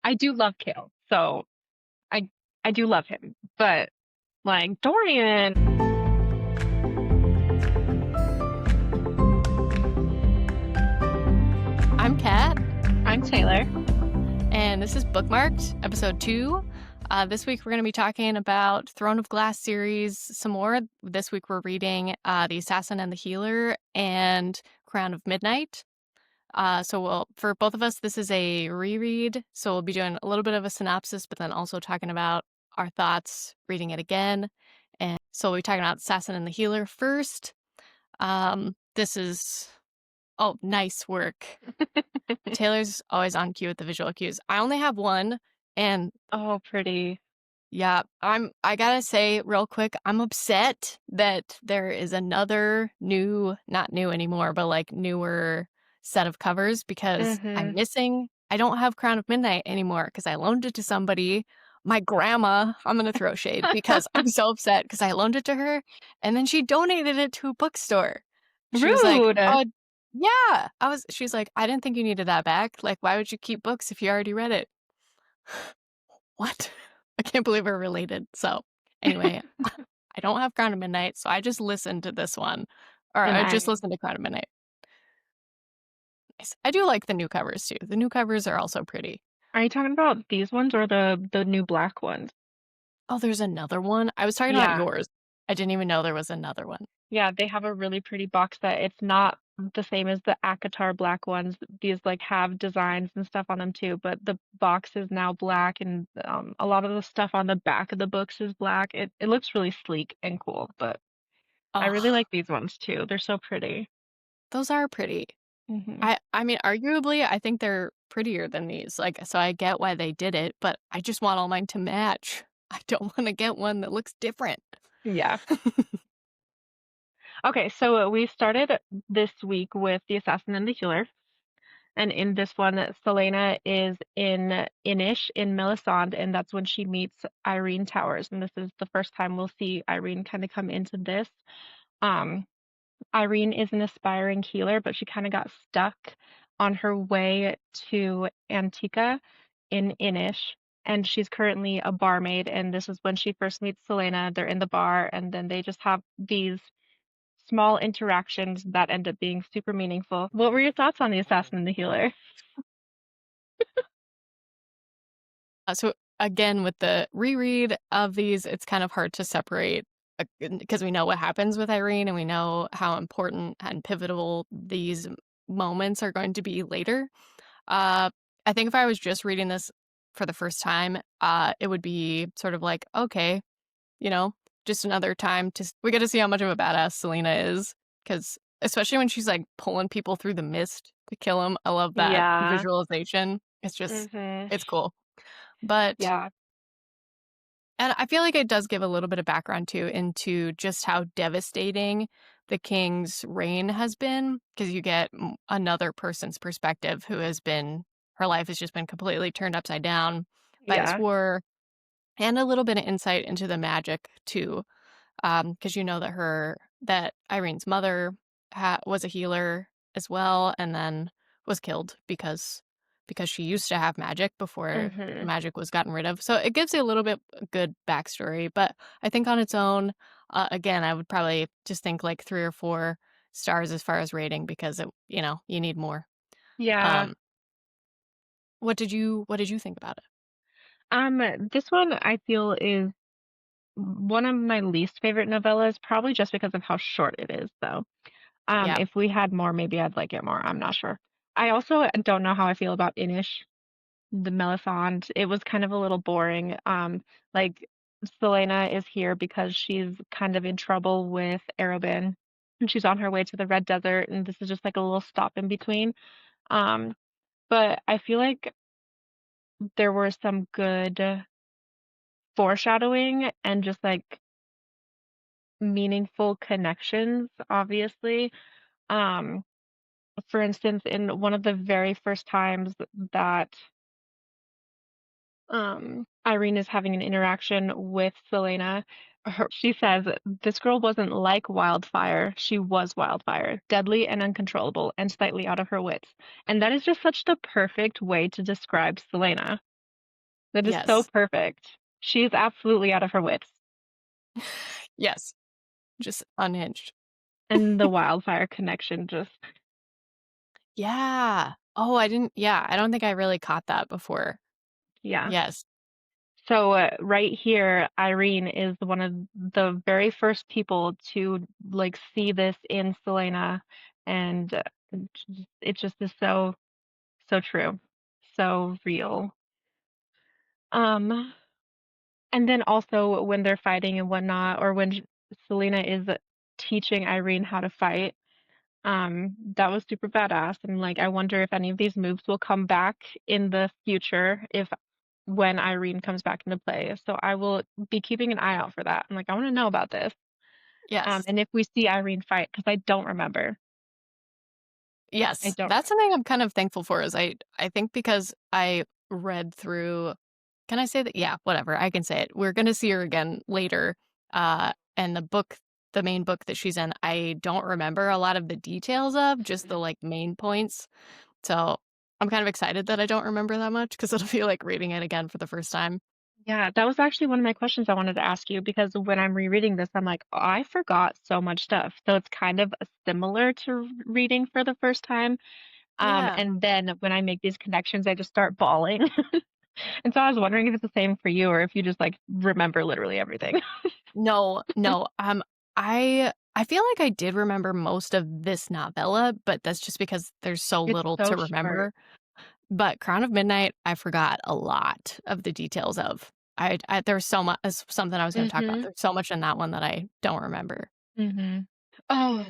I do love Chaol, so I I do love him, but like Dorian. I'm Kat, I'm Taylor. and this is Bookmarked, episode 2. This week we're going to be talking about Throne of Glass series some more. This week we're reading The Assassin and the Healer and Crown of Midnight. For both of us, this is a reread, so we'll be doing a little bit of a synopsis, but then also talking about our thoughts reading it again. And so we'll be talking about Assassin and the Healer first. This is... Oh, nice work. Taylor's always on cue with the visual cues. I only have one, and Oh, pretty. yeah, I gotta say real quick, I'm upset that there is another not new anymore, but like newer set of covers because I don't have Crown of Midnight anymore because I loaned it to somebody. My grandma, I'm gonna throw shade because I'm so upset because I loaned it to her and then she donated it to a bookstore. She was like, Rude. "Oh, yeah." She's like, "I didn't think you needed that back. Like, why would you keep books if you already read it?" What? I can't believe we're related. So anyway, I don't have Crown of Midnight, so I just listened to this one. Or And I just listened to Crown of Midnight. I do like the new covers too. The new covers are also pretty. Are you talking about these ones or the new black ones? Oh, there's another one. I was talking about Yeah. yours. I didn't even know there was another one. Yeah, they have a really pretty box set. It's not the same as the Akatar black ones. These like have designs and stuff on them too, but the box is now black and a lot of the stuff on the back of the books is black. It looks really sleek and cool, but I really Oh, like these ones too. They're so pretty. those are pretty. Hmm. I mean, arguably, I think they're prettier than these. Like, so I get why they did it, but I just want all mine to match. I don't want to get one that looks different. Yeah. Okay, so we started this week with The Assassin and the Healer. And in this one, Celaena is in Inish in Melisande, and that's when she meets Irene Towers. And this is the first time we'll see Irene kind of come into this. Um, Irene is an aspiring healer, but she kind of got stuck on her way to Antica in Inish. And she's currently a barmaid, and this is when she first meets Celaena. They're in the bar, and then they just have these small interactions that end up being super meaningful. What were your thoughts on The Assassin and the Healer? So again, with the reread of these, it's kind of hard to separate because we know what happens with Irene and we know how important and pivotal these moments are going to be later. Uh, I think if I was just reading this for the first time, it would be sort of like, okay, you know, just another time we get to see how much of a badass Celaena is, because especially when she's like pulling people through the mist to kill them. I love that Yeah. visualization. It's just, Hmm. it's cool. But Yeah. and I feel like it does give a little bit of background too into just how devastating the king's reign has been, because you get another person's perspective who her life has just been completely turned upside down by this Yeah. war, and a little bit of insight into the magic too, because you know that Irene's mother was a healer as well, and then was killed because she used to have magic before the Hmm. magic was gotten rid of. So it gives you a little bit good backstory, but I think on its own, again, I would probably just think like 3 or 4 stars as far as rating because you need more. Yeah. Um, what did you think about it? This one I feel is one of my least favorite novellas, probably just because of how short it is, though. Yeah. If we had more, maybe I'd like it more. I'm not sure. I also don't know how I feel about Inish, the Melisande. It was kind of a little boring. Like Celaena is here because she's kind of in trouble with Arobin, and she's on her way to the Red Desert, and this is just like a little stop in between. Um, but I feel like there were some good foreshadowing and just like meaningful connections, obviously. Um, for instance, in one of the very first times that Irene is having an interaction with Celaena, she says, "This girl wasn't like wildfire. She was wildfire, deadly and uncontrollable, and slightly out of her wits." And that is just such the perfect way to describe Celaena. That is so Yes. perfect. She is absolutely out of her wits. Yes. Just unhinged. And the wildfire connection just, Yeah. Oh, I didn't yeah, I don't think I really caught that before. yeah. Yes. So right here, Irene is one of the very first people to like see this in Celaena, and it just is so so true, so real. Um, and then also when they're fighting and whatnot, or when Celaena is teaching Irene how to fight, that was super badass. And like, I wonder if any of these moves will come back in the future, if when Irene comes back into play. So I will be keeping an eye out for that. I'm like, I want to know about this. Yes. And if we see Irene fight, because I don't remember. I Yes. don't That's something I'm kind of thankful for is I think because I read through can I say that? Yeah, whatever. I can say it. We're gonna see her again later. And the main book that she's in, I don't remember a lot of the details of, just the remember. like main points. So I'm kind of excited that I don't remember that much because it'll feel like reading it again for the first time. Yeah, that was actually one of my questions I wanted to ask you because when I'm rereading this, I'm like, "Oh, I forgot so much stuff." So it's kind of similar to reading for the first time. Yeah. And then when I make these connections, I just start bawling. And so I was wondering if it's the same for you or if you just like remember literally everything. No, no. I feel like I did remember most of this novella, but that's just because there's so It's little so to short. remember. But Crown of Midnight, I forgot a lot of the details of. There's so much something I was going to talk about. Mm-hmm. There's so much in that one that I don't remember. Mm-hmm. Oh,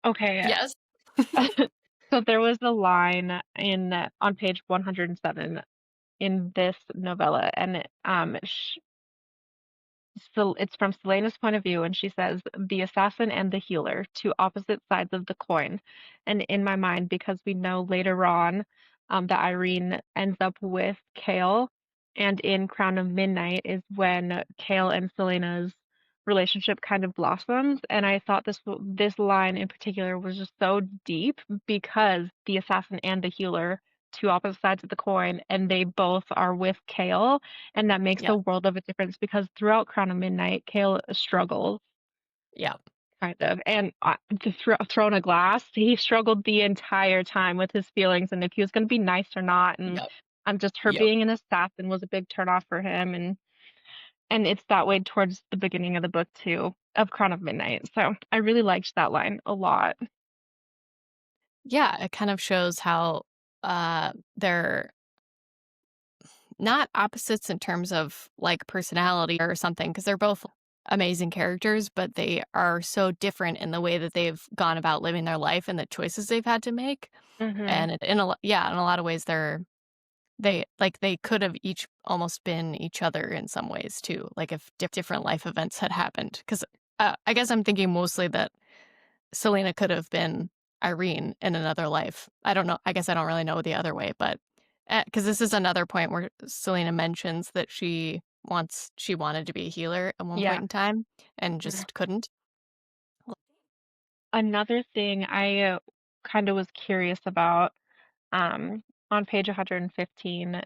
okay. Yes. So there was a line in on page 107 in this novella, and so it's from Celaena's point of view, and she says, the assassin and the healer, two opposite sides of the coin. And in my mind, because we know later on that Irene ends up with Chaol, and in Crown of Midnight is when Chaol and Celaena's relationship kind of blossoms. And I thought this line in particular was just so deep because the assassin and the healer, two opposite sides of the coin, and they both are with Chaol, and that makes Yeah. a world of a difference because throughout Crown of Midnight, Chaol struggles Yeah. kind of, and to thrown a glass, he struggled the entire time with his feelings and if he was going to be nice or not. And Yep. just her Yep. being an assassin was a big turnoff for him, and it's that way towards the beginning of the book too, of Crown of Midnight. So I really liked that line a lot. Yeah, it kind of shows how they're not opposites in terms of like personality or something because they're both amazing characters, but they are so different in the way that they've gone about living their life and the choices they've had to make. Hmm. And yeah, in a lot of ways they could have each almost been each other in some ways too. Like if different life events had happened cuz I guess I'm thinking mostly that Celaena could have been Irene in another life. I don't know. I guess I don't really know the other way, but because this is another point where Celaena mentions that she wanted to be a healer at one point Yeah. in time and Mhm. just couldn't. Another thing I kind of was curious about, um, on page 115,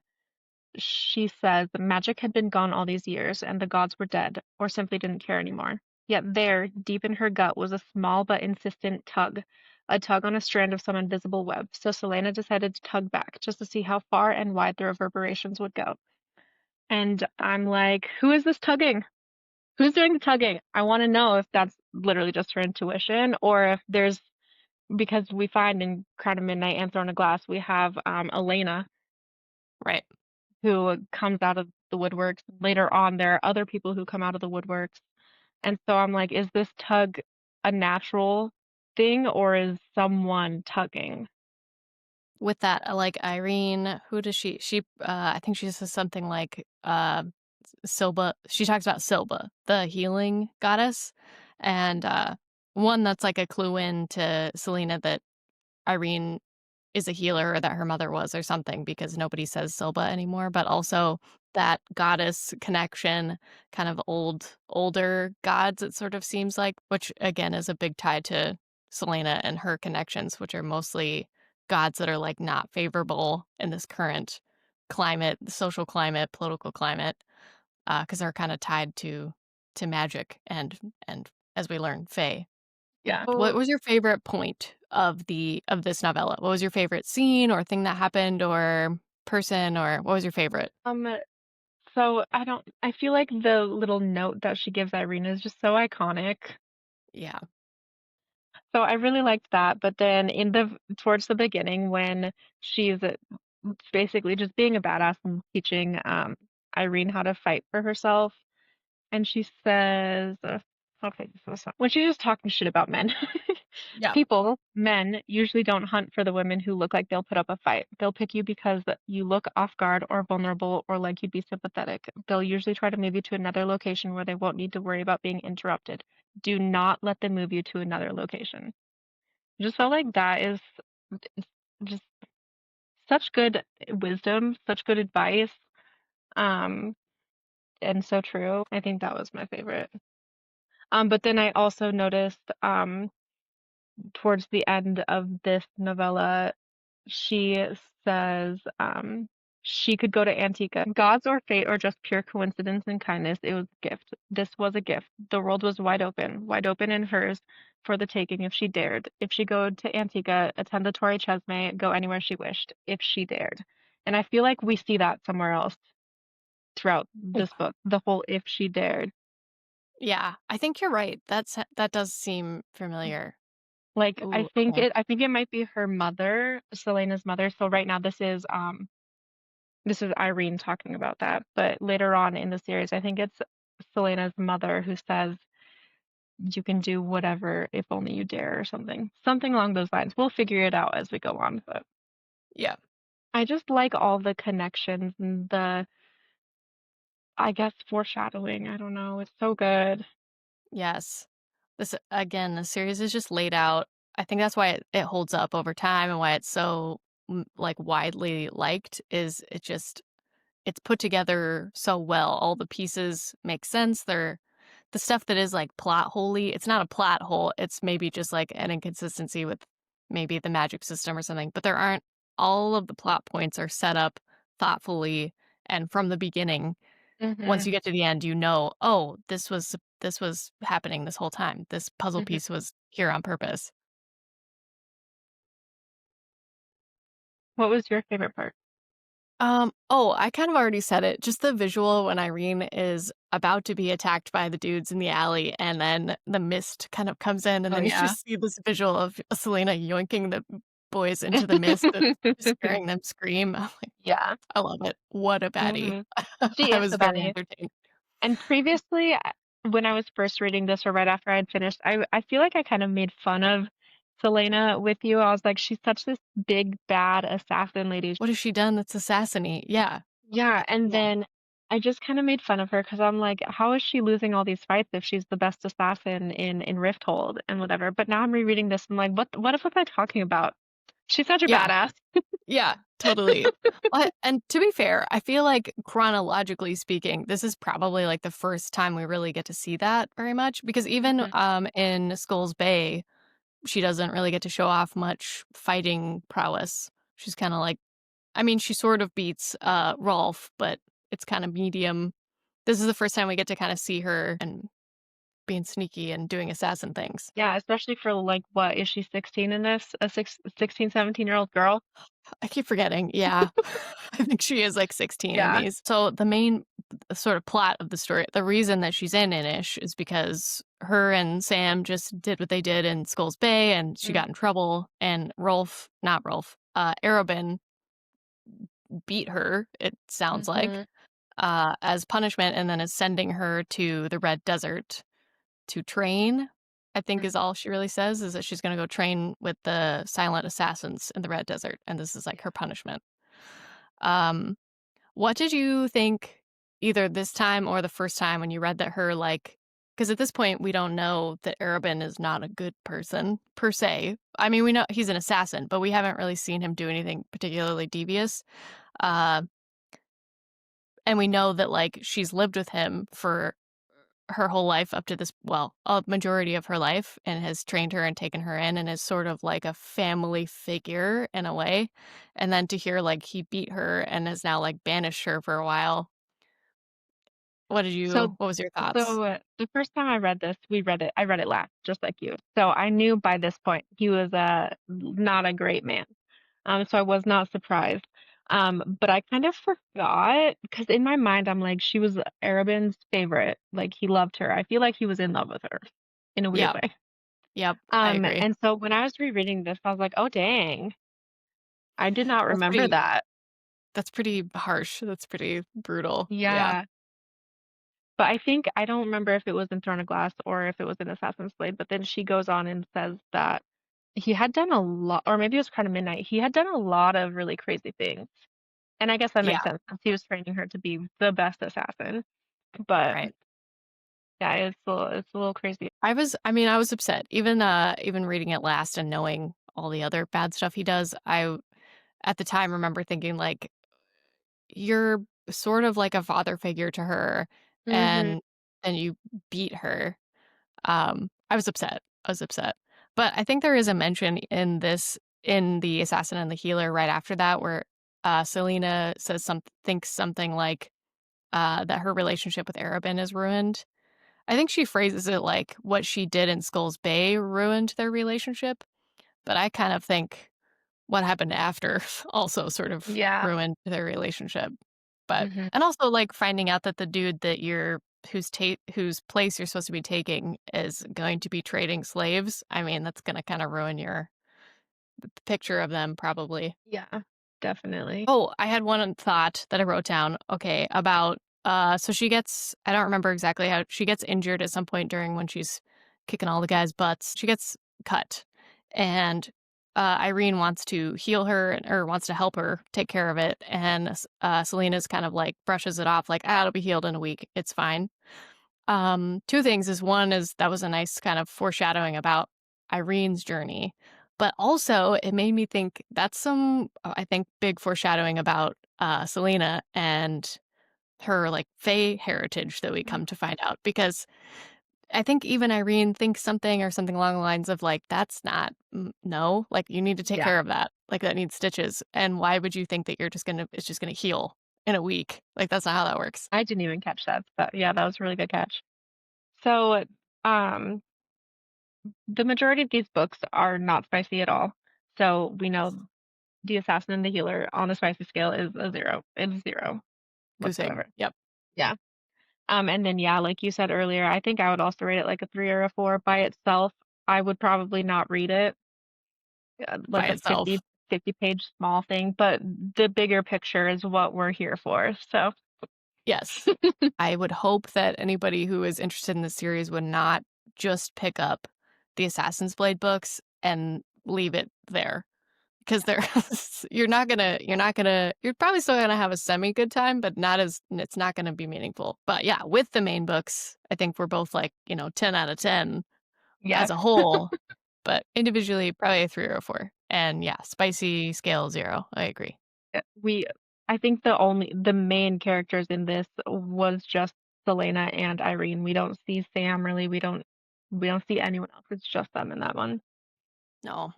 she says magic had been gone all these years and the gods were dead or simply didn't care anymore. Yet there, deep in her gut, was a small but insistent tug, a tug on a strand of some invisible web. So Selena decided to tug back just to see how far and wide the reverberations would go. And I'm like, who is this tugging? Who's doing the tugging? I want to know if that's literally just her intuition or if there's because we find in Crown of Midnight and Throne of Glass, we have Elena Right. who comes out of the woodworks. Later on, there are other people who come out of the woodworks. And so I'm like, is this tug a natural thing or is someone tugging? With that, like Irene, who does I think she says something like Silba. She talks about Silba, the healing goddess, and one that's like a clue in to Selena that Irene is a healer or that her mother was or something because nobody says Silba anymore, but also that goddess connection, kind of older gods, it sort of seems like, which again is a big tie to Selena and her connections, which are mostly gods that are like not favorable in this current. climate, the social climate, political climate, because they're kind of tied to magic and as we learn, fae. Yeah. What Oh, was your favorite point of this novella? What was your favorite scene or thing that happened or person or what was your favorite? um, so I feel like the little note that she gives Irene is just so iconic. Yeah. So I really liked that. But then towards the beginning when she's basically just being a badass and teaching Irene how to fight for herself, and she says, okay, so when she's just talking shit about men. Yeah. Men, usually don't hunt for the women who look like they'll put up a fight. They'll pick you because you look off guard or vulnerable or like you'd be sympathetic. They'll usually try to move you to another location where they won't need to worry about being interrupted. Do not let them move you to another location. I just felt like that is just such good wisdom, such good advice, um, and so true. I think that was my favorite. But then I also noticed towards the end of this novella, she says she could go to Antica. Gods or fate or just pure coincidence and kindness, it was a gift. This was a gift. The world was wide open in hers for the taking if she dared. If she go to Antica, attend the Torre Chesme, go anywhere she wished, if she dared. And I feel like we see that somewhere else throughout this book, the whole if she dared. Yeah, I think you're right. That does seem familiar. Like Ooh, okay. I think it might be her mother, Celaena's mother. So right now this is Irene talking about that, but later on in the series, I think it's Celaena's mother who says you can do whatever if only you dare or something. Something along those lines. We'll figure it out as we go on, but Yeah. I just like all the connections and I guess foreshadowing. I don't know. It's so good. Yes. This again, the series is just laid out. I think that's why it holds up over time and why it's so like widely liked is it's put together so well. All the pieces make sense. They're the stuff that is like plot holy. It's not a plot hole. It's maybe just like an inconsistency with maybe the magic system or something. But there aren't all of the plot points are set up thoughtfully and from the beginning once Hmm. you get to the end, you know, "Oh, this was happening this whole time. This puzzle Hmm. piece was here on purpose." What was your favorite part? Oh, I kind of already said it. Just the visual when Irene is about to be attacked by the dudes in the alley, and then the mist kind of comes in, and Oh then you yeah. just see this visual of Celaena yoinking the boys into the mist and just hearing them scream. I'm like, Yeah. I love it. What a baddie. Hmm. She I is was a very baddie. entertained. And previously, when I was first reading this, or right after I had finished, I feel like I kind of made fun of Celaena with you. I was like, she's such this big bad assassin lady. What has she done that's assassiny? Yeah. Yeah, and Yeah. then I just kind of made fun of her because I'm like, how is she losing all these fights if she's the best assassin in Rifthold and whatever? But now I'm rereading this, I'm like, what was I talking about? She's such a Yeah. badass. Yeah, totally. And to be fair, I feel like chronologically speaking, this is probably like the first time we really get to see that very much because even Mhm. in Skulls Bay, she doesn't really get to show off much fighting prowess. She's kind of like, I mean, she sort of beats Rolf, but it's kind of medium. This is the first time we get to kind of see her and being sneaky and doing assassin things. Yeah, especially for like what is she 16 in this? A 16, 17-year-old girl? I keep forgetting. Yeah. I think she is like 16 in Yeah. these. So the main sort of plot of the story, the reason that she's in Inish is because her and Sam just did what they did in Skulls Bay and she got in trouble and not Rolf, Arabin beat her, it sounds like, Mm-hmm. as punishment and then is sending her to the Red Desert to train. I think is all she really says is that she's going to go train with the silent assassins in the Red Desert and this is like her punishment. Um What did you think either this time or the first time when you read that her like because at this point we don't know that Arabin is not a good person per se. I mean, we know he's an assassin, but we haven't really seen him do anything particularly devious. Uh, and we know that like she's lived with him for her whole life up to this, well, a majority of her life, and has trained her and taken her in and is sort of like a family figure in a way. And then to hear like he beat her and has now like banished her for a while. So What was your thoughts? the first time I read this, I read it last, just like you. So I knew by this point he was not a great man. So I was not surprised. But I kind of forgot because in my mind I'm like she was Arabin's favorite. Like he loved her. I feel like he was in love with her in a weird Yep. way. Yep. I agree. And so when I was rereading this, I was like, oh dang, I did not That's remember pretty, that. that's pretty harsh. That's pretty brutal. Yeah. Yeah. But I think I don't remember if it was in Throne of Glass or if it was in Assassin's Blade, but then she goes on and says that he had done a lot, or maybe it was Crown of Midnight. He had done a lot of really crazy things. And I guess that makes Yeah. sense since he was training her to be the best assassin. But Right. yeah, it's a little crazy. I was upset. Even reading it last and knowing all the other bad stuff he does, I at the time remember thinking like you're sort of like a father figure to her Hmm. and you beat her. I was upset. I was upset. But I think there is a mention in the Assassin and the Healer right after that where Celaena thinks something like that her relationship with Arabin is ruined. I think she phrases it like what she did in Skull's Bay ruined their relationship, but I kind of think what happened after also sort of Yeah. ruined their relationship. But Hmm. and also like finding out that the dude that you're whose place you're supposed to be taking is going to be trading slaves. I mean, that's going to kind of ruin your picture of them probably. Yeah, definitely. Oh, I had one thought that I wrote down. Okay, about so she gets I don't remember exactly how she gets injured at some point during when she's kicking all the guys' butts. She gets cut. And Irene wants to heal her or wants to help her take care of it. And Selena's kind of like brushes it off like, ah, it'll be healed in a week. It's fine. Two things is one is that was a nice kind of foreshadowing about Irene's journey, but also it made me think that's some I think big foreshadowing about Celaena and her like Fae heritage that we Mhm. come to find out because I think even Irene thinks something or something along the lines of like that's not no, like you need to take Yeah, care of that. Like that needs stitches. And why would you think that it's just gonna heal in a week? Like that's not how that works. I didn't even catch that. But yeah, that was a really good catch. So, um, the majority of these books are not spicy at all. So we know the Assassin and the Healer on the spicy scale is a zero. It's zero Goose egg. whatsoever. Yep. Yeah. And then yeah, like you said earlier, I think I would also rate it like a three or a four by itself. I would probably not read it, By like a itself. 50 page small thing, but the bigger picture is what we're here for. So Yes. I would hope that anybody who is interested in this series would not just pick up the Assassin's Blade books and leave it there. Because yeah, they're you're probably still gonna have a semi good time, but not as it's not gonna be meaningful. But yeah, with the main books, I think we're both like, 10 out of 10 yes. as a whole, but individually probably a 3 or a 4. And yeah, spicy scale 0. I agree. We I think the main characters in this was just Selena and Irene. We don't see Sam really. We don't see anyone else. It's just them in that one. No.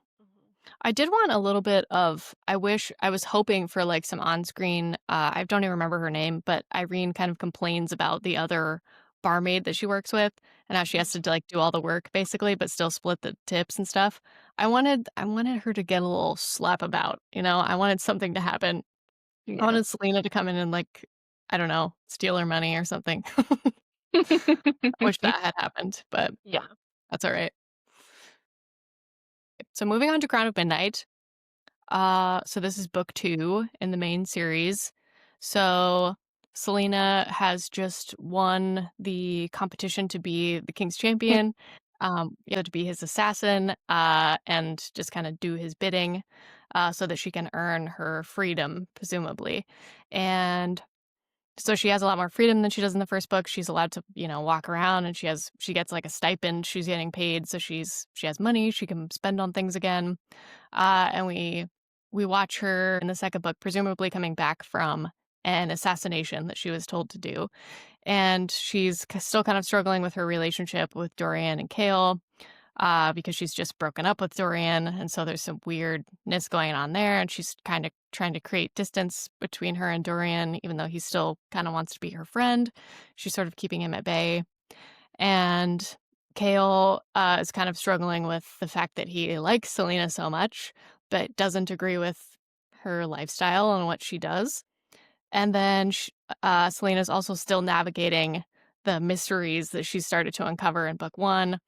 I did want a little bit of I was hoping for like some on-screen I don't even remember her name, but Irene kind of complains about the other barmaid that she works with and how she has to like do all the work basically, but still split the tips and stuff. I wanted her to get a little slap about, you know? I wanted something to happen. I Yeah. wanted Selena to come in and like, I don't know, steal her money or something. I wish that had happened, but Yeah. that's all right. So moving on to Crown of Midnight. So this is book 2 in the main series. So Selena has just won the competition to be the king's champion, to be his assassin, and just kind of do his bidding, so that she can earn her freedom, presumably. And so she has a lot more freedom than she does in the first book. She's allowed to, walk around and she gets like a stipend. She's getting paid, so she has money she can spend on things again. And we watch her in the second book, presumably coming back from an assassination that she was told to do. And she's still kind of struggling with her relationship with Dorian and Chaol, because she's just broken up with Dorian. And so there's some weirdness going on there. And she's kind of trying to create distance between her and Dorian, even though he still kind of wants to be her friend. She's sort of keeping him at bay. And Chaol is kind of struggling with the fact that he likes Celaena so much, but doesn't agree with her lifestyle and what she does. And then Celaena's also still navigating the mysteries that she started to uncover in book one,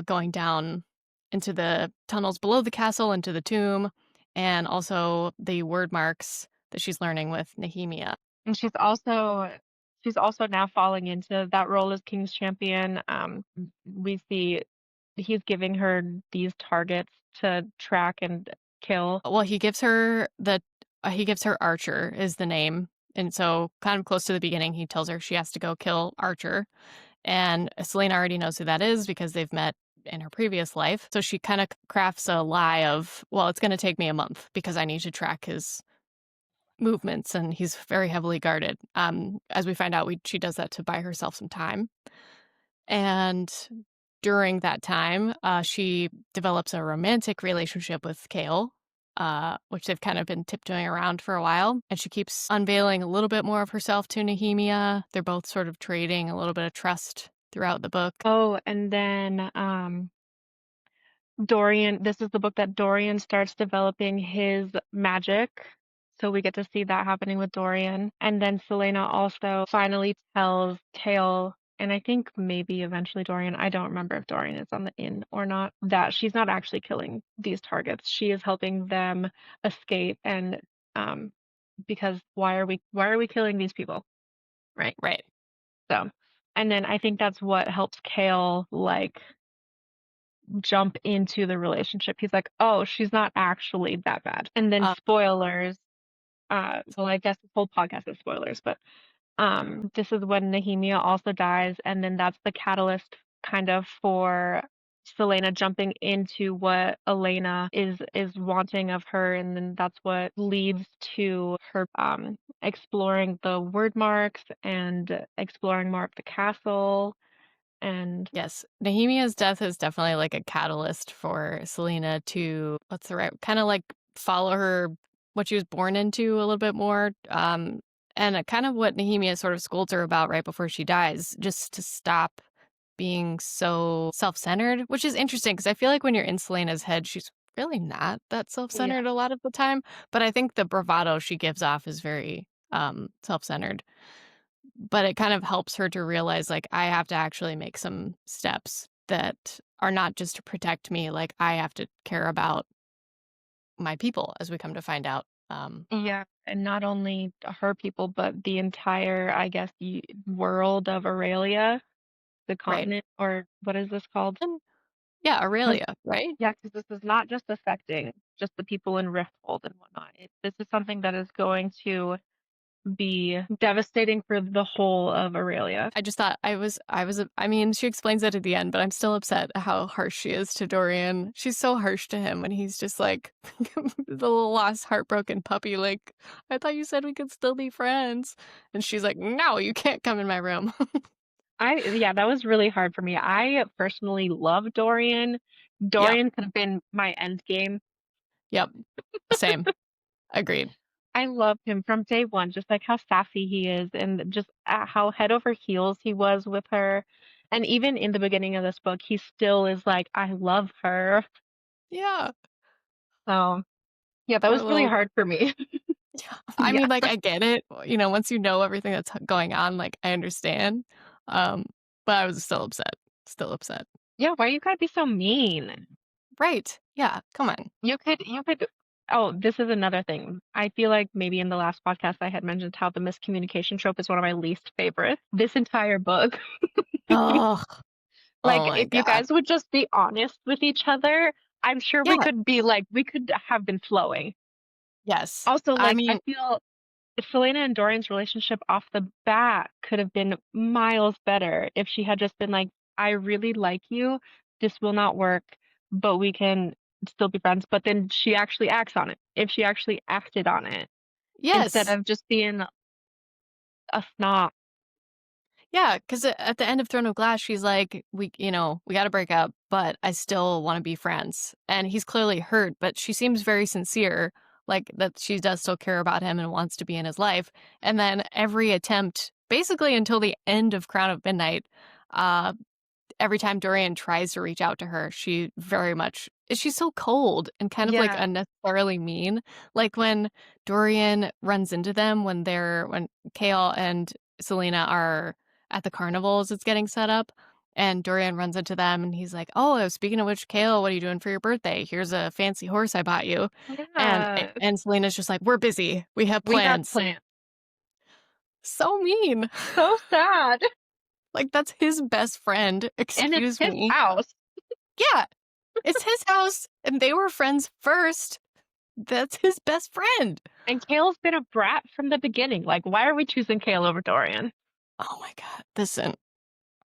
going down into the tunnels below the castle, into the tomb, and also the word marks that she's learning with Nehemia. And she's also now falling into that role as King's Champion. We see he's giving her these targets to track and kill. Well, he gives her Archer is the name. And so kind of close to the beginning, he tells her she has to go kill Archer. And Celaena already knows who that is because they've met in her previous life. So she kind of crafts a lie of, well, it's going to take me a month because I need to track his movements, and he's very heavily guarded. As we find out, she does that to buy herself some time. And during that time, she develops a romantic relationship with Chaol, which they've kind of been tiptoeing around for a while. And she keeps unveiling a little bit more of herself to Nehemia. They're both sort of trading a little bit of trust throughout the book. Oh, and then Dorian, this is the book that Dorian starts developing his magic. So we get to see that happening with Dorian. And then Celaena also finally tells Chaol, and I think maybe eventually Dorian, I don't remember if Dorian is on the inn or not, that she's not actually killing these targets. She is helping them escape, and because why are we killing these people? Right. Right. So, and then I think that's what helps Chaol like jump into the relationship. He's like, oh, she's not actually that bad. And then spoilers, well, I guess this whole podcast is spoilers, but this is when Nehemia also dies, and then that's the catalyst kind of for Celaena jumping into what Elena is wanting of her, and then that's what leads to her exploring the word marks and exploring more of the castle. And yes, Nehemia's death is definitely like a catalyst for Celaena to, what's the right, kind of like follow her, what she was born into a little bit more. And kind of what Nehemia sort of scolds her about right before she dies, just to stop being so self-centered, which is interesting because I feel like when you're in Celaena's head, she's really not that yeah, self-centered a lot of the time. But I think the bravado she gives off is very self-centered. But it kind of helps her to realize, like, I have to actually make some steps that are not just to protect me. Like, I have to care about my people, as we come to find out. yeah, and not only her people, but the entire, I guess, world of Aurelia, the Right. continent, or what is this called? And yeah, Because Aurelia, right? yeah, because this is not just affecting just the people in Rifthold and whatnot. This is something that is going to be devastating for the whole of Aurelia. I just thought I mean, she explains it at the end, but I'm still upset how harsh she is to Dorian. She's so harsh to him when he's just like the little lost, heartbroken puppy, like, I thought you said we could still be friends. And she's like, no, you can't come in my room. Yeah, that was really hard for me. I personally love Dorian. Yeah. Dorian could have been my end game. Yep. Same. Agreed. I loved him from day one, just like how sassy he is and just how head over heels he was with her. And even in the beginning of this book, he still is like, I love her. Yeah. So, yeah, that Poor was really little. hard for me. Yeah. I Yeah. mean, like, I get it. Once you know everything that's going on, like, I understand. Um, but I was still upset. Still upset. Yeah, why you gotta be so mean? Right. Yeah. Come on. You could, oh, this is another thing. I feel like maybe in the last podcast I had mentioned how the miscommunication trope is one of my least favorites. This entire book, Oh, like, oh my if you God. guys would just be honest with each other, I'm sure we Yeah. could be like, we could have been flowing. Yes. Also, I like, I mean, feel Celaena and Dorian's relationship off the bat could have been miles better if she had just been like, I really like you. This will not work, but we can still be friends. But then she actually acts on it. If she actually acted on it instead yes. of just being a snot. Yeah, because at the end of Throne of Glass, she's like, we got to break up, but I still want to be friends. And he's clearly hurt, but she seems very sincere, like that she does still care about him and wants to be in his life. And then every attempt, basically until the end of Crown of Midnight, uh, every time Dorian tries to reach out to her, she's so cold and kind of like Yeah. unnecessarily mean. Like when Dorian runs into them when Chaol and Celaena are at the carnivals it's getting set up, and Dorian runs into them and he's like, "Oh, speaking of which, Chaol, what are you doing for your birthday? Here's a fancy horse I bought you." And Yeah. and Selena's just like, "We're busy. We have We got plans." plans. So mean. So sad. Like that's his best friend. And it's Excuse his me. house. Yeah. It's his house, and they were friends first. That's his best friend. And Kale's been a brat from the beginning. Like, why are we choosing Kale over Dorian? Oh my god. Listen,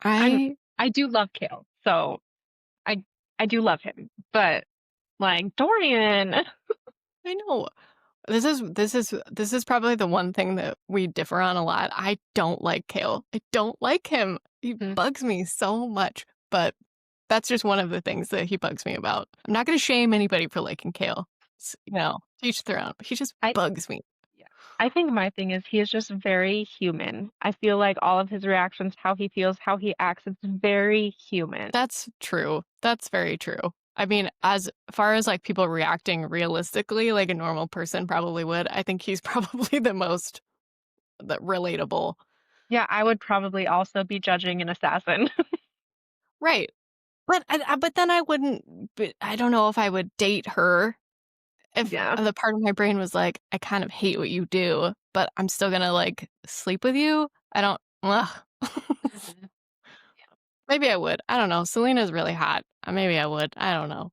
I'm I I do love Kale, so I I do love him. But like Dorian, I know. This is probably the one thing that we differ on a lot. I don't like Kale. I don't like him. He Mhm. bugs me so much, but that's just one of the things that he bugs me about. I'm not going to shame anybody for liking Kale. Teach their own. But he just I bugs me. yeah. I think my thing is he is just very human. I feel like all of his reactions, how he feels, how he acts, it's very human. That's true. That's very true. I mean, as far as like people reacting realistically, like a normal person probably would, I think he's probably the most relatable. Yeah, I would probably also be judging an assassin. Right. But then I wouldn't. I don't know if I would date her if Yeah. the part of my brain was like, I kind of hate what you do, but I'm still gonna like sleep with you. I don't. Ugh. Mhm. Maybe I would. I don't know. Selena's really hot. Maybe I would. I don't know.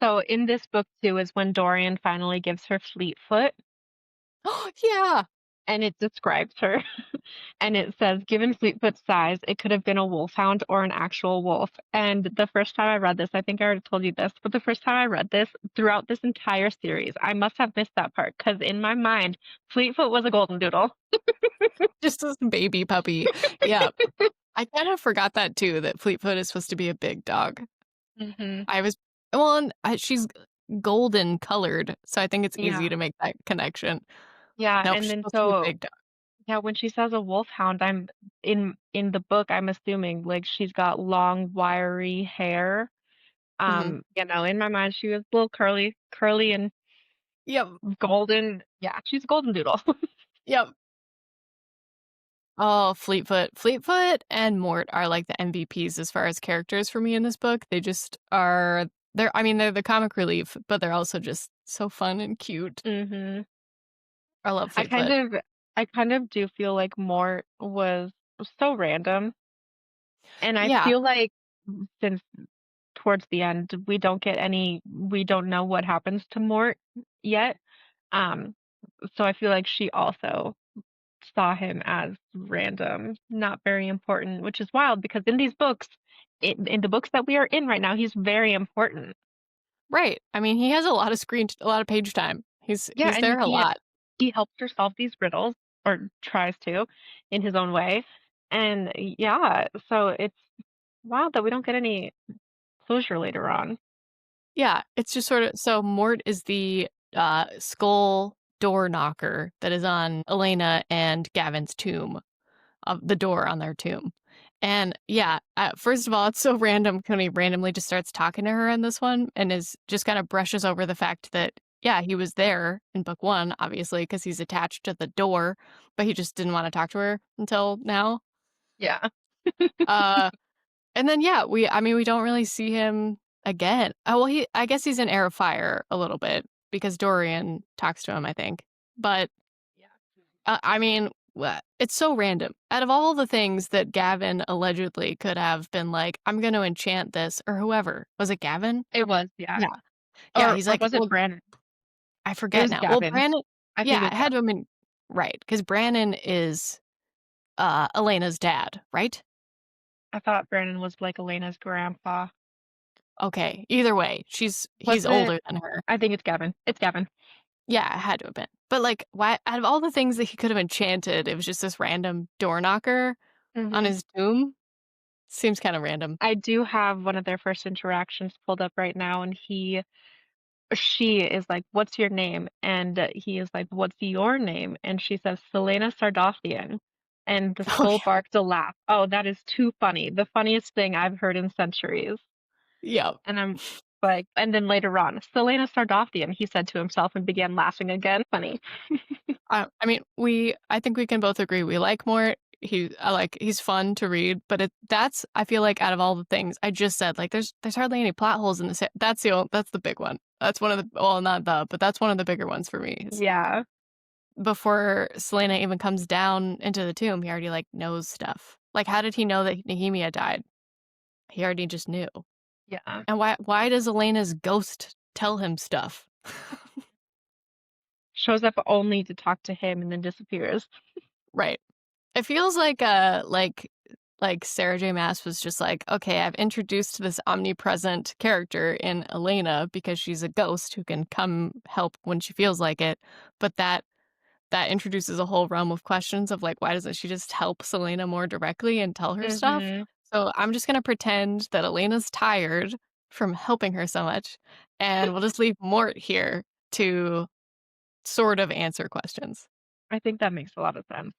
So in this book too is when Dorian finally gives her Fleetfoot Yeah. and it describes her. And it says, given Fleetfoot's size, it could have been a wolfhound or an actual wolf. And the first time I read this, I think I already told you this, but the first time I read this, throughout this entire series, I must have missed that part because in my mind, Fleetfoot was a golden doodle. Just this baby puppy. Yeah. I kind of forgot that too, that Fleetfoot is supposed to be a big dog. Hmm. I was, well, and she's golden colored, so I think it's easy Yeah. to make that connection. Yeah. Nope, And she's then supposed to be a so big dog. yeah, when she says a wolfhound, I'm in the book, I'm assuming like she's got long, wiry hair. Hmm. In my mind she was a little curly and Yep. golden. Yeah, she's a golden doodle. Yep. Oh, Fleetfoot. Fleetfoot and Mort are like the MVPs as far as characters for me in this book. They just are, they're the comic relief, but they're also just so fun and cute. Hmm. I love I kind Fleetfoot. of I kind of do feel like Mort was so random. And I Yeah. feel like since towards the end we don't know what happens to Mort yet. Um so I feel like she also saw him as random, not very important, which is wild because in these books, in the books that we are in right now, he's very important. Right. I mean, he has a lot of page time. Yeah, He's and there a lot. he helps her solve these riddles or tries to in his own way. And yeah, so it's wild that we don't get any closure later on. Yeah, it's just sort of so Mort is the skull door knocker that is on Elena and Gavin's tomb, of the door on their tomb. And yeah, first of all, it's so random when he randomly just starts talking to her in this one and is just kind of brushes over the fact that, yeah, he was there in book one, obviously, because he's attached to the door, but he just didn't want to talk to her until now. Yeah. Uh, and then, yeah, we don't really see him again. Oh, well, I guess he's in Air of Fire a little bit because Dorian talks to him, I think. But Yeah. I mean, it's so random. Out of all the things that Gavin allegedly could have been like, I'm going to enchant this, or whoever. Was it Gavin? It was, yeah. Yeah. Yeah, he's Or like, was it well, Brandon? I It forget was now. Well, Gavin. Brandon, I think it yeah, was it had Gavin. to have been right, because Brandon is Elena's dad, right? I thought Brandon was like Elena's grandpa. Okay. Either way, Was he's it? older than her. I think it's Gavin. It's Gavin. Yeah, it had to have been. But, like, why out of all the things that he could have enchanted, it was just this random door knocker on Hmm. his tomb? Seems kinda random. I do have one of their first interactions pulled up right now, and she is like, "What's your name?" And he is like, "What's your name?" And she says, "Celaena Sardothien." And the Oh, skull yeah. barked a laugh. Oh, that is too funny. The funniest thing I've heard in centuries. Yeah. And I'm like, and then later on, "Celaena Sardothien," he said to himself and began laughing again. Funny. I mean, I think we can both agree we like Mort. He's fun to read, but that's I feel like out of all the things I just said, like there's hardly any plot holes in this. That's the big one. That's one of the well, not the, but that's one of the bigger ones for me. Is Yeah, before Selena even comes down into the tomb, he already like knows stuff. Like, how did he know that Nehemia died? He already just knew. yeah. And why does Elena's ghost tell him stuff? Shows up only to talk to him and then disappears. Right. It feels like Sarah J Maas was just like, okay, I've introduced this omnipresent character in Elena because she's a ghost who can come help when she feels like it. But that introduces a whole realm of questions of like, why doesn't she just help Selena more directly and tell her stuff? Mhm. So I'm just gonna pretend that Elena's tired from helping her so much, and we'll just leave Mort here to sort of answer questions. I think that makes a lot of sense.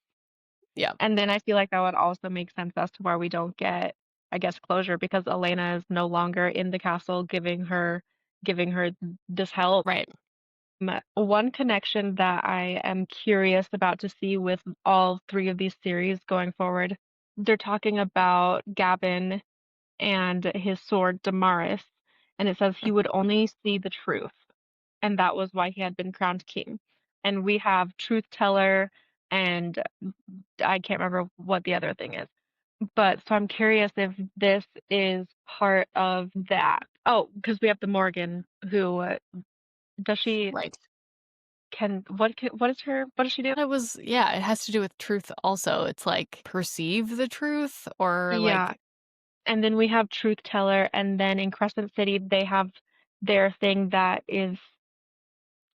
Yeah, And then I feel like that would also make sense as to why we don't get, I guess, closure because Elena is no longer in the castle giving her this help. right. One connection that I am curious about to see with all three of these series going forward, they're talking about Gavin and his sword Damaris, and it says he would only see the truth, and that was why he had been crowned king. And we have truth teller and I can't remember what the other thing is. But so I'm curious if this is part of that. Oh, because we have the Morgan who does she Right. what does she do? It was yeah, it has to do with truth also. It's like perceive the truth or Yeah, like and then we have truth teller, and then in Crescent City they have their thing that is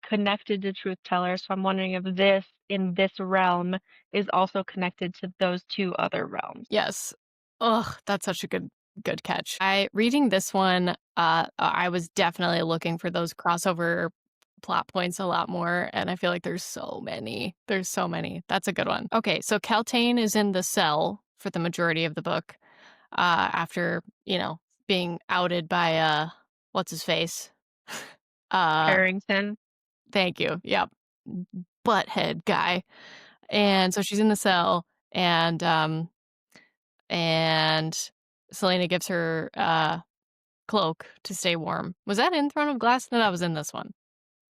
connected to truth teller. So I'm wondering if this in this realm is also connected to those two other realms. yes. Ugh, that's such a good catch. I reading this one, I was definitely looking for those crossover plot points a lot more, and I feel like there's so many. There's so many. That's a good one. Okay, so Keltane is in the cell for the majority of the book, after, being outed by what's his face? Uh Harrington. Thank you. Yep. Butthead guy. And so she's in the cell and Selena gives her cloak to stay warm. Was that in Throne of Glass? No, that was in this one.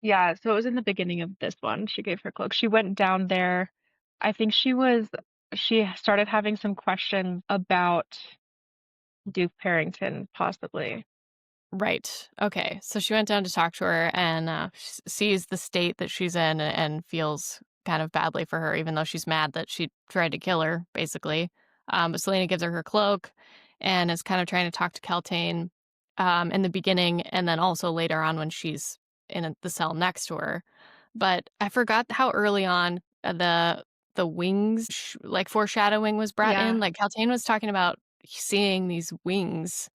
Yeah, so it was in the beginning of this one. She gave her cloak. She went down there. I think she started having some questions about Duke Harrington, possibly. Right. Okay. So she went down to talk to her and sees the state that she's in and feels kind of badly for her, even though she's mad that she tried to kill her, basically. But Selena gives her cloak and is kind of trying to talk to Keltane in the beginning and then also later on when she's in the cell next to her. But I forgot how early on the wings, like foreshadowing, was brought in. Yeah. Like Keltane was talking about seeing these wings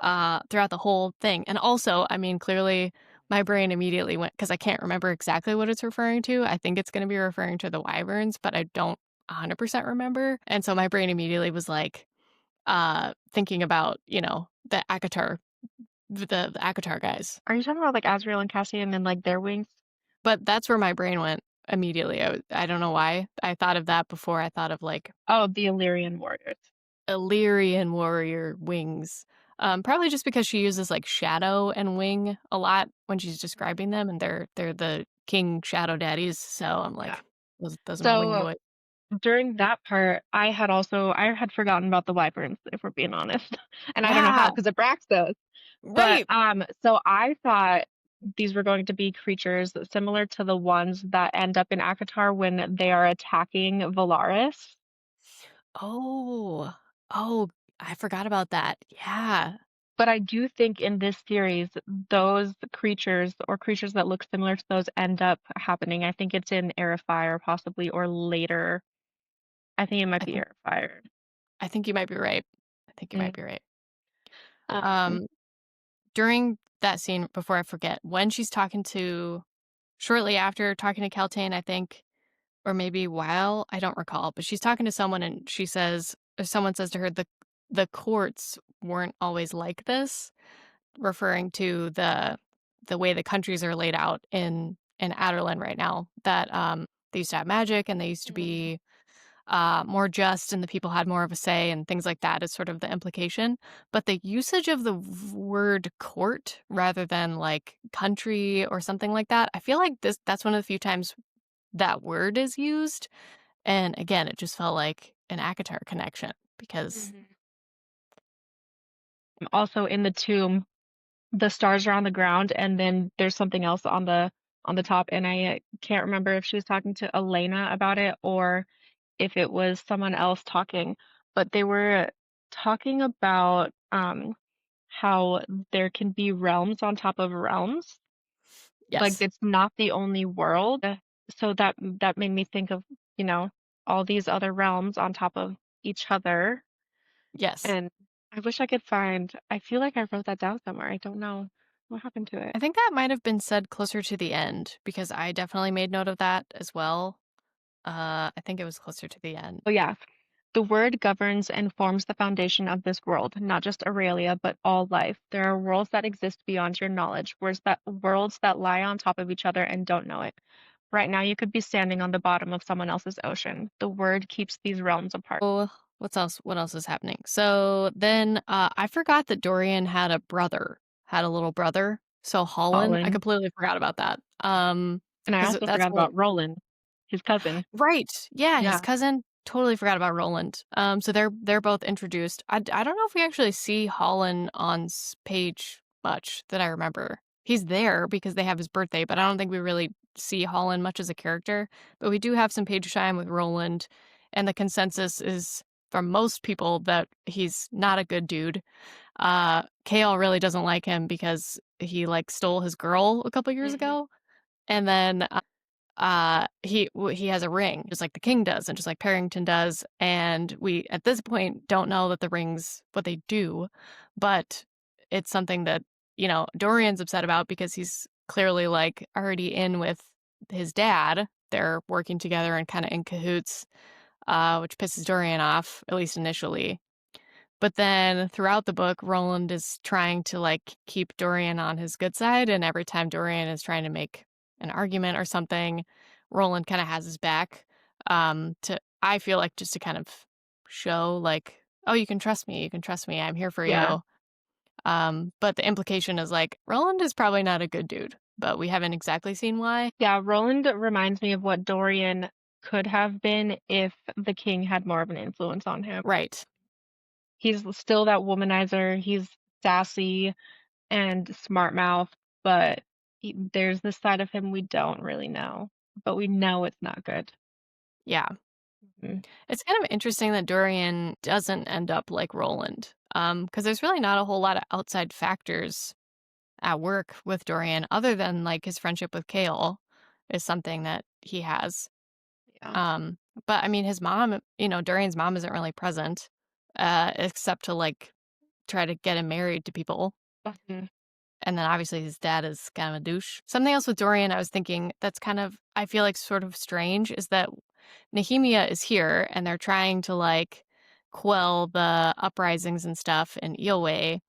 throughout the whole thing. And also, I mean, clearly my brain immediately went because I can't remember exactly what it's referring to. I think it's going to be referring to the wyverns, but I don't 100% remember. And so my brain immediately was like thinking about, the Akatar, the Akatar guys. Are you talking about like Azrael and Cassian and like their wings? But that's where my brain went immediately. I don't know why. I thought of that before I thought of like Oh, the Illyrian warriors. Illyrian warrior wings. Probably just because she uses like shadow and wing a lot when she's describing them, and they're the king shadow daddies. So I'm Yeah. like, those are my wing So boys. during that part, I had forgotten about the wyverns, if we're being honest. And I don't know how, Yeah, because it Braxos. But right. so I thought these were going to be creatures similar to the ones that end up in Akatar when they are attacking Valaris. Oh, oh, I forgot about that. Yeah. But I do think in this series, those creatures or creatures that look similar to those end up happening. I think it's in Heir of Fire, possibly, or later. I think it might I be think Heir of Fire. I think you might be right. I think you might Mm. be right. Um, Um, During that scene, before I forget, when she's talking to shortly after talking to Keltane, I think, or maybe while, I don't recall, but she's talking to someone and she says, or someone says to her, the courts weren't always like this, referring to the way the countries are laid out in Aderlan right now. That they used to have magic and they used to mm, be more just and the people had more of a say and things like that is sort of the implication. But the usage of the word court rather than like country or something like that, I feel like that's one of the few times that word is used. And again, it just felt like an Akatar connection because, mhm. Also in the tomb, the stars are on the ground, and then there's something else on the top. And I can't remember if she was talking to Elena about it or if it was someone else talking, but they were talking about how there can be realms on top of realms. Like yes, it's not the only world. So that made me think of, you know, all these other realms on top of each other. yes. And I wish I could find, I feel like I wrote that down somewhere. I don't know what happened to it. I think that might have been said closer to the end because I definitely made note of that as well. I think it was closer to the end. Oh yeah. The word governs and forms the foundation of this world, not just Aurelia, but all life. There are worlds that exist beyond your knowledge, worlds that lie on top of each other and don't know it. Right now, you could be standing on the bottom of someone else's ocean. The word keeps these realms apart. Oh, what's else? What else is happening? So then I forgot that Dorian had a brother, had a little brother. So Holland, I Colin. completely forgot about that. And I Because also that's forgot what. about Roland, his cousin. Right. Yeah, his Yeah. cousin. Totally forgot about Roland. So they're both introduced. I don't know if we actually see Holland on page much that I remember. He's there because they have his birthday, but I don't think we really see Holland much as a character. But we do have some page time with Roland, and the consensus is from most people that he's not a good dude. Chaol really doesn't like him because he like stole his girl a couple years Hmm. ago, and then he has a ring just like the king does and just like Parrington does, and we at this point don't know that the rings what they do, but it's something that Dorian's upset about because he's clearly like already in with his dad. They're working together and kind of in cahoots, which pisses Dorian off, at least initially. But then throughout the book, Roland is trying to like keep Dorian on his good side, and every time Dorian is trying to make an argument or something, Roland kind of has his back. To I feel like just to kind of show like, oh, you can trust me, I'm here for Yeah. you. But the implication is like Roland is probably not a good dude, but we haven't exactly seen why. Yeah. Roland reminds me of what Dorian could have been if the king had more of an influence on him. Right. He's still that womanizer. He's sassy and smart mouth, but there's this side of him we don't really know, but we know it's not good. Yeah. Mhm. It's kind of interesting that Dorian doesn't end up like Roland, because there's really not a whole lot of outside factors at work with Dorian other than like his friendship with Chaol is something that he has. Yeah. Um, but I mean, his mom, Dorian's mom isn't really present, except to like try to get him married to people. Mhm. And then obviously his dad is kind of a douche. Something else with Dorian, I was thinking that's kind of, I feel like sort of strange is that Nehemia is here and they're trying to like quell the uprisings and stuff in Eelway.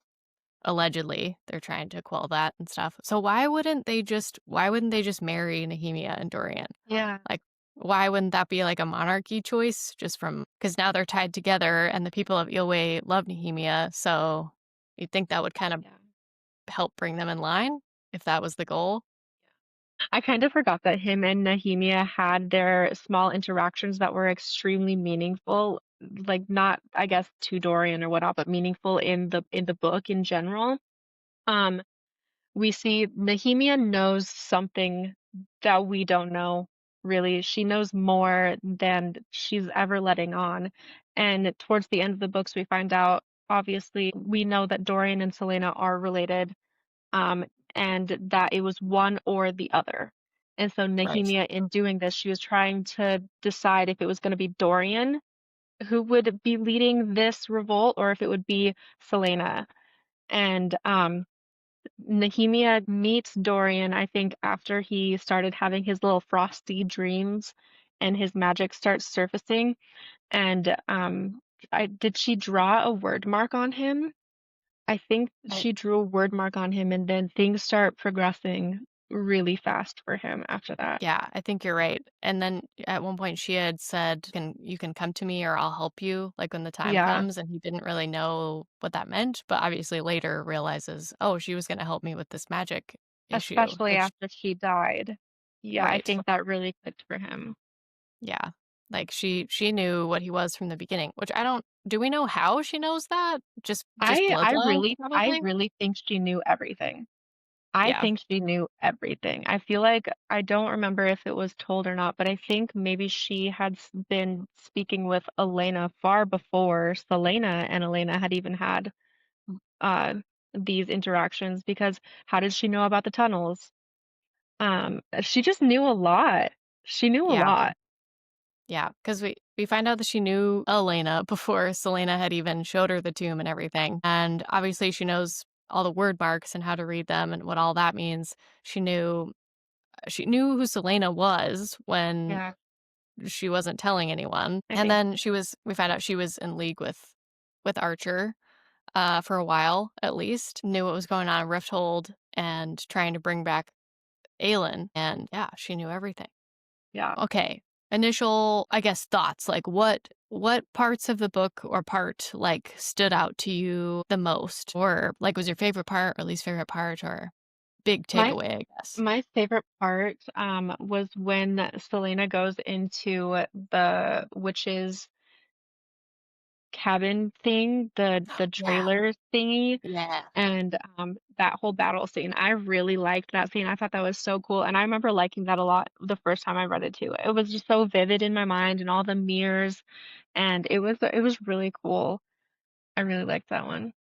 Allegedly, they're trying to quell that and stuff. So why wouldn't they just marry Nehemia and Dorian? Yeah. Like, why wouldn't that be like a monarchy choice just from because now they're tied together and the people of Eelway love Nehemia, so you'd think that would kind of Yeah. help bring them in line if that was the goal. I kind of forgot that him and Nehemia had their small interactions that were extremely meaningful, like not, I guess, to Dorian or whatnot, but meaningful in the book in general. Um, we see Nehemia knows something that we don't know, really. She knows more than she's ever letting on. And towards the end of the books, we find out obviously we know that Dorian and Celaena are related, um, and that it was one or the other. And so Right. Nehemia, in doing this, she was trying to decide if it was going to be Dorian who would be leading this revolt or if it would be Celaena. And Nehemia meets Dorian, I think, after he started having his little frosty dreams and his magic starts surfacing. And did she draw a word mark on him? I think I, she drew a word mark on him, and then things start progressing really fast for him after that. yeah, I think you're right. And then at one point she had said, you can come to me or I'll help you, like when the time Yeah, comes. And he didn't really know what that meant, but obviously later realizes, oh, she was going to help me with this magic issue, especially which, after she died. Yeah, I right. think that really clicked for him. Yeah. Like she knew what he was from the beginning, which I don't, do we know how she knows that? Just I bloodline, I probably? really think she knew everything. I Yeah. think she knew everything. I feel like I don't remember if it was told or not, but I think maybe she had been speaking with Elena far before Celaena and Elena had even had uh these interactions because how did she know about the tunnels? She just knew a lot. She knew a Yeah. lot. Yeah, because we find out that she knew Elena before Selena had even showed her the tomb and everything. And obviously she knows all the word marks and how to read them and what all that means. She knew who Selena was when Yeah, she wasn't telling anyone. I And think then we found out she was in league with Archer for a while at least, knew what was going on in Rifthold and trying to bring back Aelin. And yeah, she knew everything. yeah. Okay. Initial, I guess, thoughts. Like what parts of the book or part like stood out to you the most? Or like was your favorite part or least favorite part or big My takeaway, I guess. my favorite part was when Selena goes into the witch's cabin thing, the Yeah. trailer thingy, Yeah. and that whole battle scene. I really liked that scene. I thought that was so cool, and I remember liking that a lot the first time I read it too. It was just so vivid in my mind, and all the mirrors, and it was really cool. I really liked that one.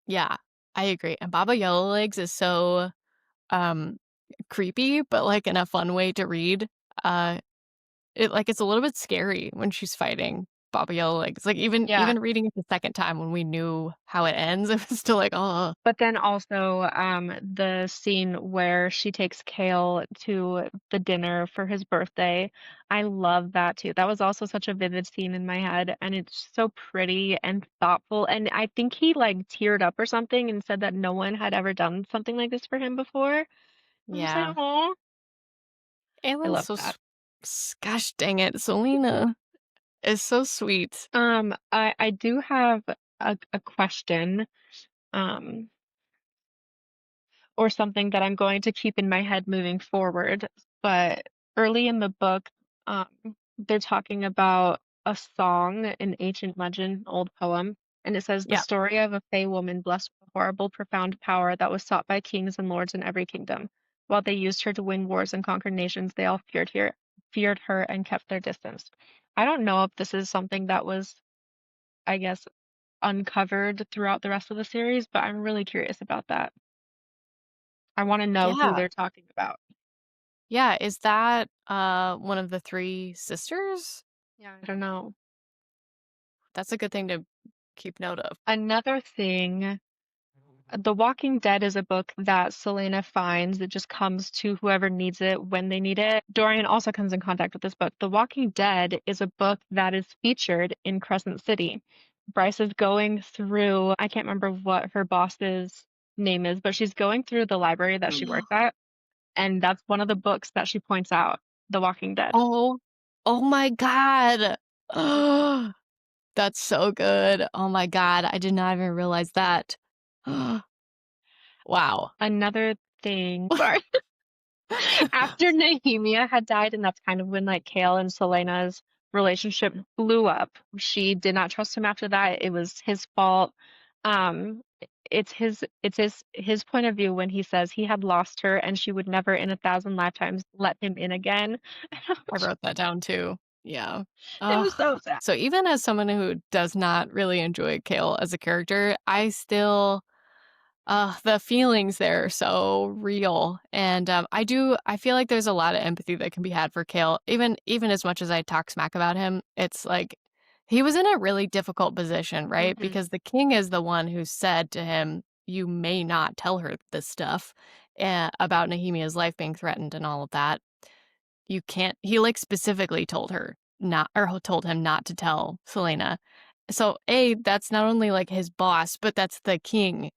Yeah. I agree. And Baba Yellowlegs is so um creepy, but like in a fun way to read. Uh it's a little bit scary when she's fighting Baba Yellowlegs. Like Yeah, even reading it the second time when we knew how it ends, it was still like, oh but then also the scene where she takes Kale to the dinner for his birthday. I love that too. That was also such a vivid scene in my head, and it's so pretty and thoughtful. And I think he like teared up or something and said that no one had ever done something like this for him before. I'm just like, yeah. oh, I Aelin's love so that. gosh dang it, Selena is so sweet. I do have a question. Um, or something that I'm going to keep in my head moving forward. But early in the book, um, they're talking about a song, an ancient legend, old poem, and it says the Yeah, story of a Fey woman blessed with a horrible, profound power that was sought by kings and lords in every kingdom. While they used her to win wars and conquer nations, they all feared her, and kept their distance. I don't know if this is something that was, I guess, uncovered throughout the rest of the series, but I'm really curious about that. I want to know who yeah, they're talking about. yeah. Is that one of the three sisters? Yeah, I don't know. That's a good thing to keep note of. Another thing, The Walking Dead is a book that Celaena finds. It just comes to whoever needs it when they need it. Dorian also comes in contact with this book. The Walking Dead is a book that is featured in Crescent City. Bryce is going through, I can't remember what her boss's name is, but she's going through the library that she works at, and that's one of the books that she points out, The Walking Dead. Oh, oh my God. Oh, that's so good. Oh my God, I did not even realize that. Wow. Another thing, sorry. After Nehemia had died, and that's kind of when like Kale and Selena's relationship blew up. She did not trust him after that. It was his fault. Um, it's his point of view when he says he had lost her and she would never in 1,000 lifetimes let him in again. I wrote that down too. Yeah. It Ugh. was so sad. So even as someone who does not really enjoy Chaol as a character, I still the feelings there are so real, and, I feel like there's a lot of empathy that can be had for Kale, even as much as I talk smack about him, it's like, he was in a really difficult position, right? Mhm. Because the king is the one who said to him, "You may not tell her this stuff," about Nehemiah's life being threatened and all of that. You can't he, like, specifically told her not or told him not to tell Celaena. So, A, that's not only, like, his boss, but that's the king,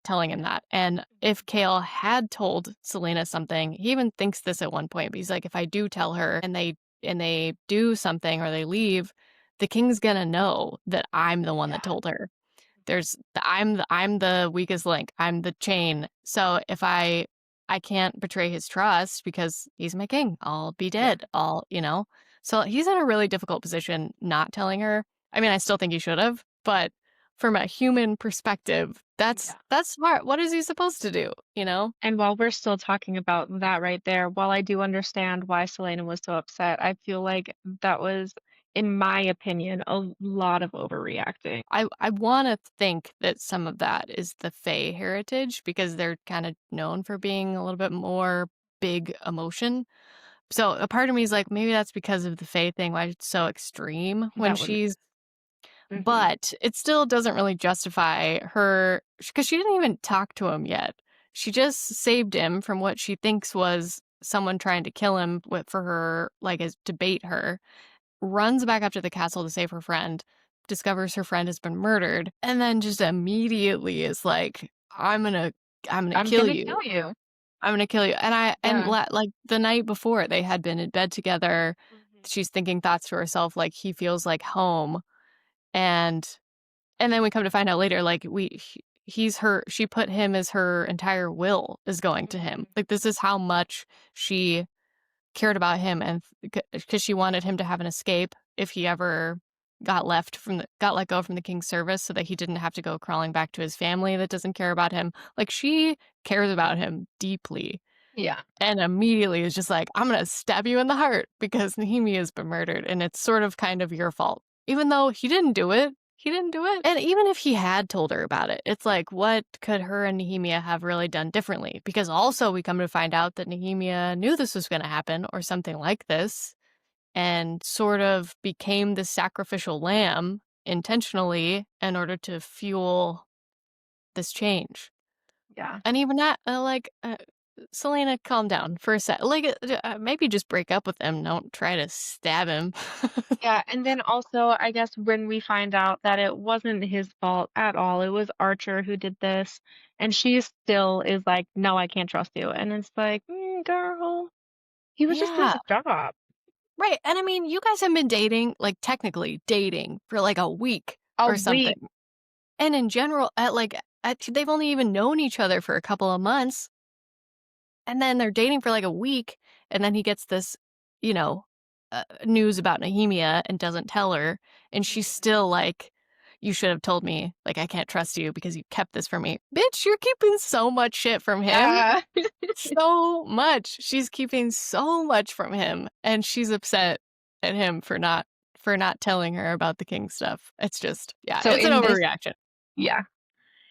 telling him that, and if Kale had told Celaena something he even thinks this at one point, but he's like, "If I do tell her and they do something or they leave, the king's gonna know that I'm the one that Yeah. told her." I'm the weakest link. I'm the chain. So if I can't betray his trust because he's my king. I'll be Yeah. dead. So he's in a really difficult position not telling her. I mean, I still think he should have, but from a human perspective, Yeah. that's smart. What is he supposed to do, you know? And while we're still talking about that right there, while I do understand why Selena was so upset, I feel like that was, in my opinion, a lot of overreacting. I want to think that some of that is the Fae heritage because they're kind of known for being a little bit more big emotion. So a part of me is like, maybe that's because of the Faye thing, why it's so extreme when That would she's mhm. but it still doesn't really justify her because she didn't even talk to him yet. She just saved him from what she thinks was someone trying to kill him for her, like, as to bait her, runs back up to the castle to save her friend, discovers her friend has been murdered, and then just immediately is like, I'm gonna I'm kill gonna you. kill you. I'm gonna kill you. Yeah. Like the night before they had been in bed together, Mhm. she's thinking thoughts to herself like he feels like home. And then we come to find out later, like he's her she put him as her entire will is going to him. Mhm. Like this is how much she cared about him and because she wanted him to have an escape if he ever got let go from the king's service so that he didn't have to go crawling back to his family that doesn't care about him. Like she cares about him deeply Yeah. and immediately is just like, "I'm gonna stab you in the heart because Nehemia has been murdered, and it's sort of kind of your fault." Even though he didn't do it. He didn't do it. And even if he had told her about it, it's like, what could her and Nehemia have really done differently? Because also we come to find out that Nehemia knew this was gonna happen or something like this and sort of became the sacrificial lamb intentionally in order to fuel this change. Yeah. And even that, Celaena, calm down for a sec. Like, maybe just break up with him. Don't try to stab him. Yeah, and then also, I guess when we find out that it wasn't his fault at all, it was Archer who did this, and she still is like, "No, I can't trust you." And it's like, girl, he was just doing Yeah, his job. right. And I mean, you guys have been dating, like technically dating for like a week A or something. week. And in general, they've only even known each other for a couple of months. And then they're dating for like a week, and then he gets this, you know, news about Nehemia and doesn't tell her, and she's Mhm. still like, "You should have told me. Like, I can't trust you because you kept this from me, bitch. You're keeping so much shit from him, Yeah. so much. She's keeping so much from him, and she's upset at him for not telling her about the king stuff. It's just, yeah, So it's an in this, overreaction. yeah,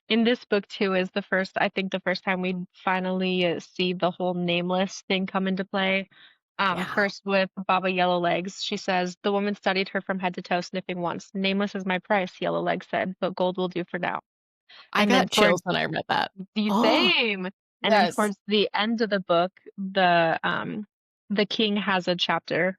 in this book too is I think the first time we finally see the whole nameless thing come into play. Yeah, First with Baba Yellowlegs, she says, "The woman studied her from head to toe, sniffing once. Nameless is my price," Yellowlegs said, "but gold will do for now." I And then got chills towards when I read that. the Oh, same, and then yes. towards the end of the book, the king has a chapter,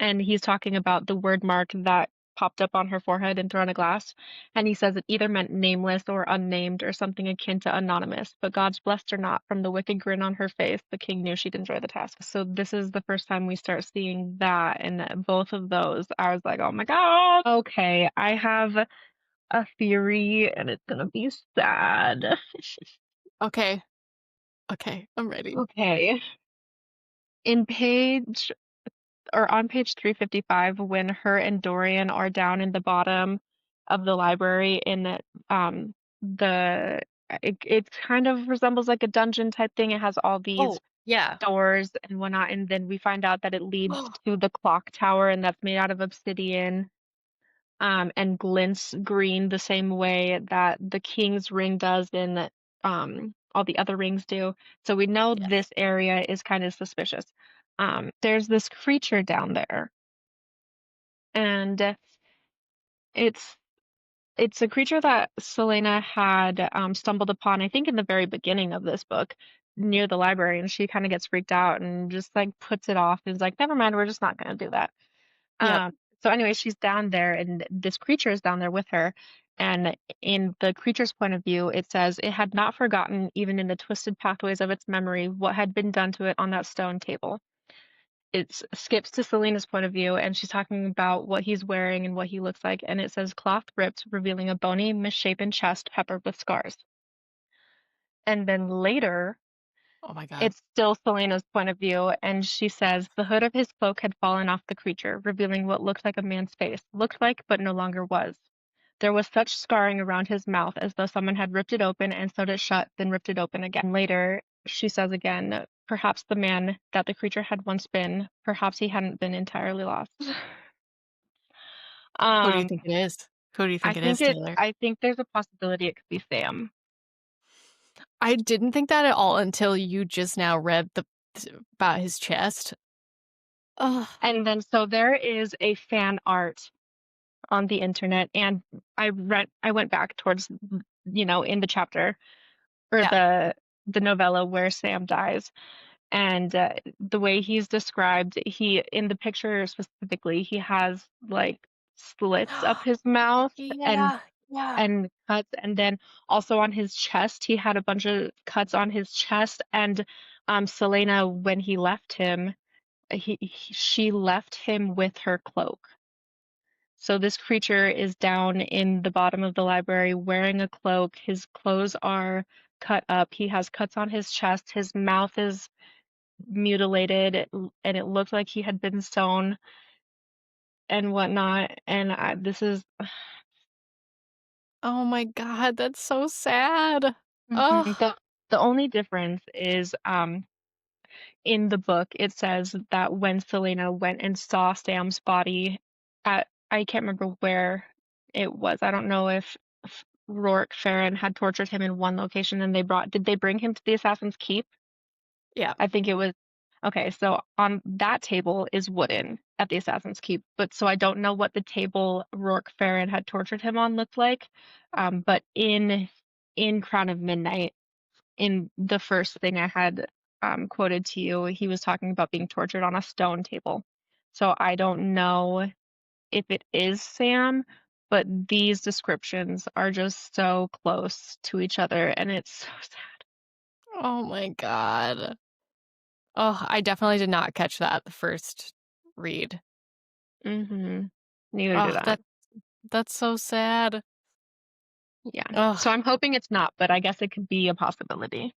and he's talking about the word mark that popped up on her forehead and thrown a glass. And he says it either meant nameless or unnamed or something akin to anonymous. But God's blessed or not, from the wicked grin on her face, the king knew she'd enjoy the task. So this is the first time we start seeing that. And both of those, I was like, oh my God. Okay, I have a theory and it's gonna be sad. Okay. Okay, I'm ready. Okay. In page or on page 355 when her and Dorian are down in the bottom of the library in um the it kind of resembles like a dungeon type thing. It has all these Oh. Yeah. doors and whatnot, and then we find out that it leads to the clock tower, and that's made out of obsidian, and glints green the same way that the king's ring does and all the other rings do. So we know Yes. this area is kind of suspicious. There's this creature down there, and it's it's a creature that Celaena had stumbled upon, I think, in the very beginning of this book near the library, and she kind of gets freaked out and just like puts it off and is like, never mind, we're just not going to do that. Yep. So anyway, she's down there, and this creature is down there with her. And in the creature's point of view, it says it had not forgotten, even in the twisted pathways of its memory, what had been done to it on that stone table. It skips to Celena's point of view, and she's talking about what he's wearing and what he looks like. And it says cloth ripped, revealing a bony, misshapen chest peppered with scars. And then later, Oh my God. it's still Celena's point of view, and she says the hood of his cloak had fallen off the creature, revealing what looked like a man's face. Looked like, but no longer was. There was such scarring around his mouth as though someone had ripped it open and sewed it shut, then ripped it open again. Later, she says again, perhaps the man that the creature had once been, perhaps he hadn't been entirely lost. Who do you Um, think it is? Who do you think it is, Taylor? I think there's a possibility it could be Sam. I didn't think that at all until you just now read about his chest. Ugh. And then so there is a fan art on the internet, and I went back towards, in the chapter or Yeah. the novella where Sam dies, and the way he's described, he in the picture specifically, he has like slits up his mouth and Yeah. Yeah. and cuts, and then also on his chest he had a bunch of cuts on his chest, and Celaena, when he left him, she left him with her cloak. So this creature is down in the bottom of the library wearing a cloak. His clothes are cut up. He has cuts on his chest. His mouth is mutilated, and it looked like he had been sewn and whatnot. And this is Oh my God, that's so sad. Mhm. Oh, The only difference is in the book it says that when Celaena went and saw Sam's body at, I can't remember where it was. I don't know if Rourke Farron had tortured him in one location and did they bring him to the Assassin's Keep? yeah. I think it was okay, so on that table is wooden at the Assassin's Keep, but so I don't know what the table Rourke Farron had tortured him on looked like. But in Crown of Midnight, in the first thing I had quoted to you, he was talking about being tortured on a stone table. So I don't know if it is Sam, but these descriptions are just so close to each other, and it's so sad. Oh my God. Oh, I definitely did not catch that the first read. Neither Oh, did I. that's so sad. Yeah. Oh, So I'm hoping it's not, but I guess it could be a possibility.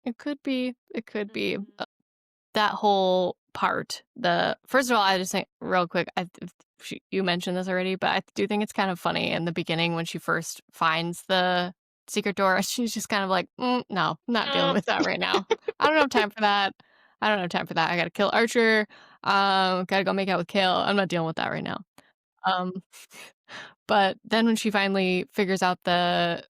it could be. It could be. That whole part. The first of all, I just think real quick. You mentioned this already, but I do think it's kind of funny in the beginning when she first finds the secret door. She's just kind of like, "No, I'm not dealing Uh, with that right now. I don't have time for that. I don't have time for that. I gotta kill Archer. Gotta go make out with Kale. I'm not dealing with that right now." Um, but then when she finally figures out the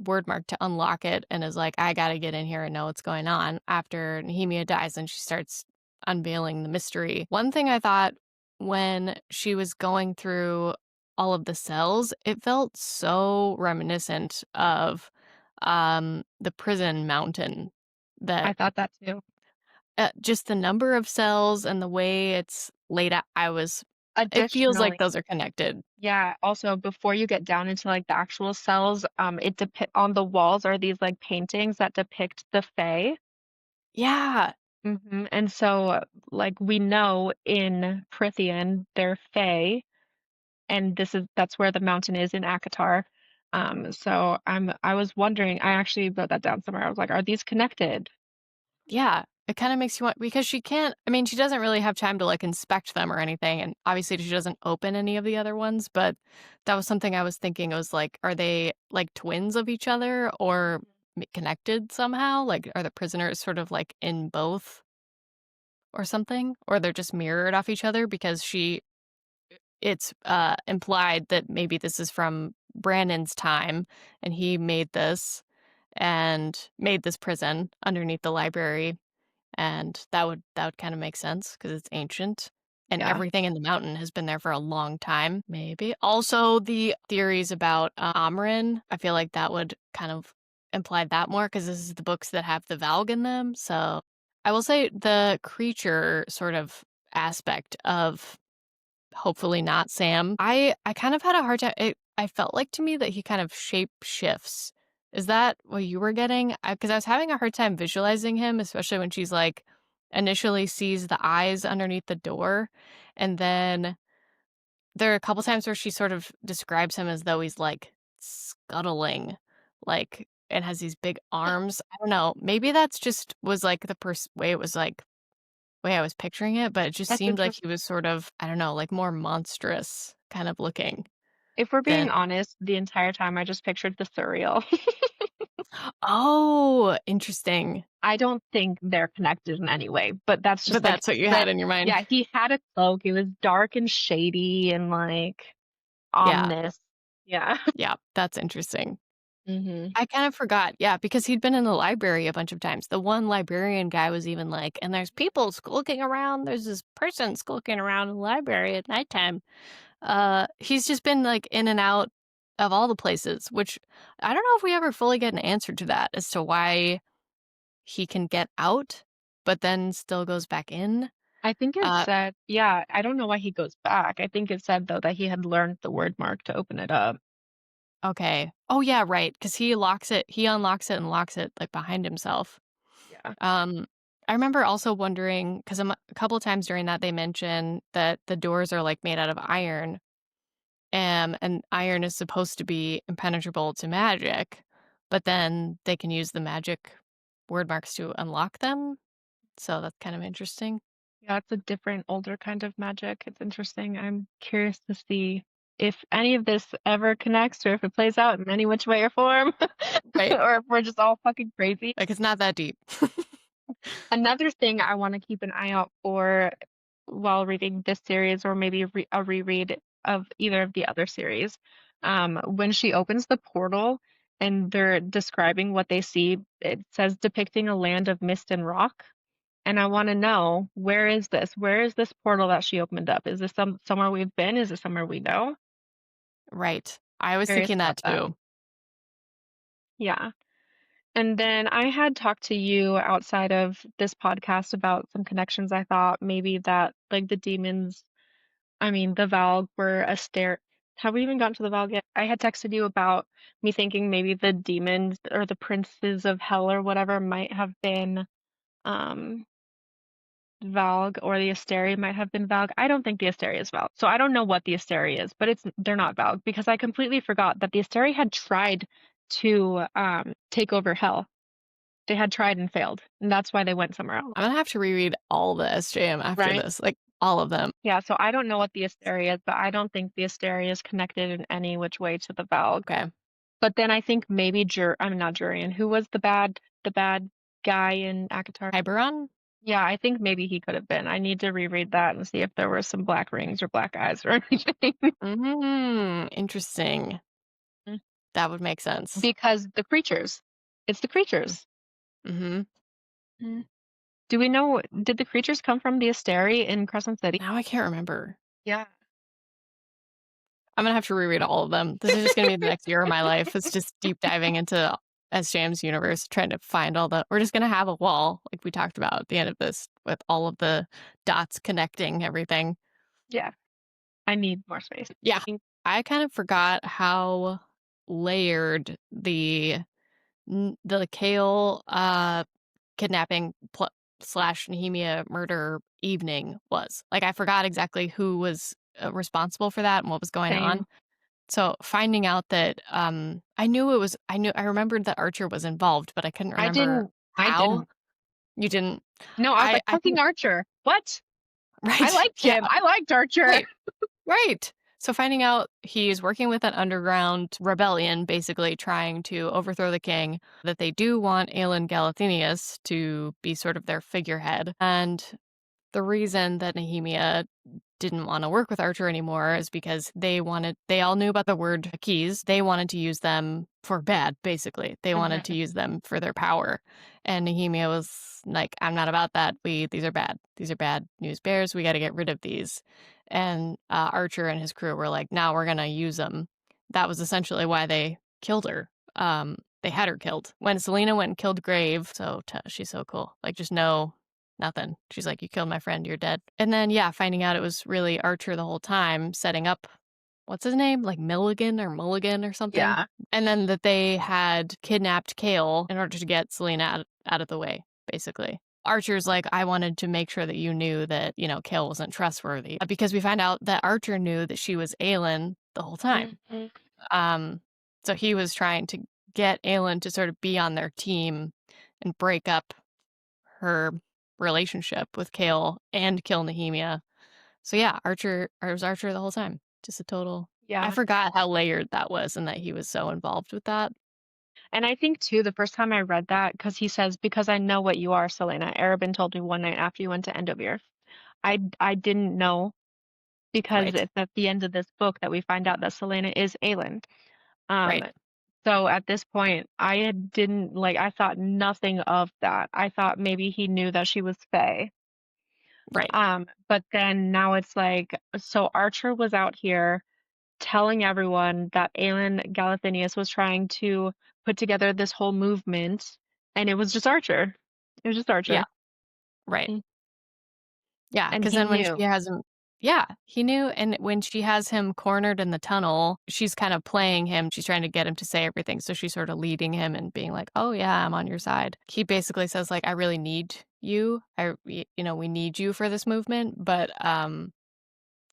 word mark to unlock it and is like, I gotta get in here and know what's going on after Nehemia dies, and she starts unveiling the mystery. One thing I thought when she was going through all of the cells, it felt so reminiscent of the prison mountain that I thought that too. just the number of cells and the way it's laid out, it feels like Additionally, those are connected. yeah, also before you get down into like the actual cells, it depict on the walls are these like paintings that depict the Fae. Yeah. And so like we know in Prithian they're Fae, and that's where the mountain is in Akatar. So I was wondering, I actually wrote that down somewhere. I was like, are these connected? Yeah, it kinda makes you want because she can't I mean, she doesn't really have time to, like, inspect them or anything, and obviously she doesn't open any of the other ones, but that was something I was thinking. I was like, are they, like, twins of each other? Or connected somehow? Like, are the prisoners sort of like in both or something? Or they're just mirrored off each other because it's implied that maybe this is from Brandon's time and he made this prison underneath the library, and that would kind of make sense because it's ancient and Yeah. everything in the mountain has been there for a long time. Maybe also the theories about Amrin. I feel like that would kind of imply that more because this is the books that have the Valg in them. So I will say the creature sort of aspect of hopefully not Sam. I kind of had a hard time. I felt like to me that he kind of shape shifts. Is that what you were getting? Because I was having a hard time visualizing him, especially when she's like initially sees the eyes underneath the door, and then there are a couple times where she sort of describes him as though he's like scuttling, like and has these big arms. I don't know. Maybe that's just was like the way it was like way I was picturing it, but it just That's seemed like interesting. he was sort of, I don't know, like more monstrous kind of looking If we're than being honest, the entire time I just pictured the surreal. Oh, interesting. I don't think they're connected in any way, but that's But just like that's what you the had in your mind. yeah, he had a cloak. It was dark and shady and like Yeah, ominous. Yeah. yeah, that's interesting. Hmm. I kind of forgot, yeah, because he'd been in the library a bunch of times. The one librarian guy was even like, and there's people skulking around. There's this person skulking around in the library at nighttime. He's just been like in and out of all the places, which I don't know if we ever fully get an answer to that as to why he can get out, but then still goes back in. I think it Uh, said, yeah, I don't know why he goes back. I think it said though that he had learned the word mark to open it up. okay. Oh yeah, right. Because he unlocks it and locks it like behind himself. Yeah. Um, I remember also wondering because a couple of times during that they mention that the doors are like made out of iron, and iron is supposed to be impenetrable to magic, but then they can use the magic word marks to unlock them. So that's kind of interesting. Yeah, it's a different, older kind of magic. It's interesting. I'm curious to see if any of this ever connects or if it plays out in any which way or form, Right. or if we're just all fucking crazy. Like it's not that deep. Another thing I want to keep an eye out for while reading this series, or maybe a reread of either of the other series, when she opens the portal and they're describing what they see, it says depicting a land of mist and rock. And I want to know, where is this? Where is this portal that she opened up? Is this somewhere we've been? Is it somewhere we know? Right. I was Curious thinking about that that. too. Yeah. And then I had talked to you outside of this podcast about some connections. I thought maybe that like the demons, I mean, the Valg were a stare. Have we even gotten to the Valg yet? I had texted you about me thinking maybe the demons or the princes of hell or whatever might have been um Valg, or the Asteri might have been Valg. I don't think the Asteri is Valg. So I don't know what the Asteri is, but they're not Valg because I completely forgot that the Asteri had tried to take over Hell. They had tried and failed, and that's why they went somewhere else, I'm gonna have to reread all the SJM after right? this, like all of them. Yeah, so I don't know what the Asteri is, but I don't think the Asteri is connected in any which way to the Valg. Okay. But then I think maybe I'm not Jurian. Who was the bad guy in Akatar? Hyberon? Yeah, I think maybe he could have been. I need to reread that and see if there were some black rings or black eyes or anything. Interesting. That would make sense. Because the creatures, it's the creatures. Mhm. Mm. Do we know, did the creatures come from the Asteri in Crescent City? Now I can't remember. Yeah. I'm gonna have to reread all of them. This is just gonna be the next year of my life. It's just deep diving into SJM's universe, trying to find all the we're just gonna have a wall, like we talked about at the end of this, with all of the dots connecting everything. Yeah. I need more space. Yeah. I kind of forgot how layered the Chaol kidnapping slash Nehemia murder evening was. Like I forgot exactly who was responsible for that and what was going on. Same. So finding out that I remembered that Archer was involved, but I couldn't I remember didn't, I how. didn't. You didn't. No, I was like, I fucking think Archer. What? I right. liked Yeah. him. I liked Archer. Right. Right. So finding out he's working with an underground rebellion, basically trying to overthrow the king, that they do want Aelin Galathynius to be sort of their figurehead. And the reason that Nehemia didn't want to work with Archer anymore is because they all knew about the word keys. They wanted to use them for bad, basically. They wanted to use them for their power. And Nehemia was like, I'm not about that. These are bad. These are bad news bears. We got to get rid of these. And Archer and his crew were like, now we're going to use them. That was essentially why they killed her. They had her killed. When Celaena went and killed Grave, she's so cool. Like, just no, nothing. She's like, you killed my friend, you're dead. And then, yeah, finding out it was really Archer the whole time, setting up, what's his name? Like Milligan or Mulligan or something. Yeah. And then that they had kidnapped Chaol in order to get Celaena out of the way, basically. Archer's like, I wanted to make sure that you knew that, Chaol wasn't trustworthy. Because we find out that Archer knew that she was Aelin the whole time. So he was trying to get Aelin to sort of be on their team and break up her relationship with Chaol and kill Nehemia. So yeah, it was Archer the whole time. Just a total. I Yeah. forgot how layered that was and that he was so involved with that. And I think too, the first time I read that, because he says, because I know what you are, Celaena. Arabin told me one night after you went to Endovir. I didn't know because Right. it's at the end of this book that we find out that Celaena is Aelin. Um, Right. so at this point, didn't like, I thought nothing of that. I thought maybe he knew that she was Fae. Right. But then now it's like, so Archer was out here telling everyone that Aelin Galathynius was trying to put together this whole movement, and it was just Archer. It was just Yeah. Archer. Right. Mm. Yeah. And Because he then when she knew. has him, yeah, he knew. And when she has him cornered in the tunnel, she's kind of playing him. She's trying to get him to say everything. So she's sort of leading him and being like, oh, yeah, I'm on your side. He basically says, like, I really need you. We need you for this movement, but kind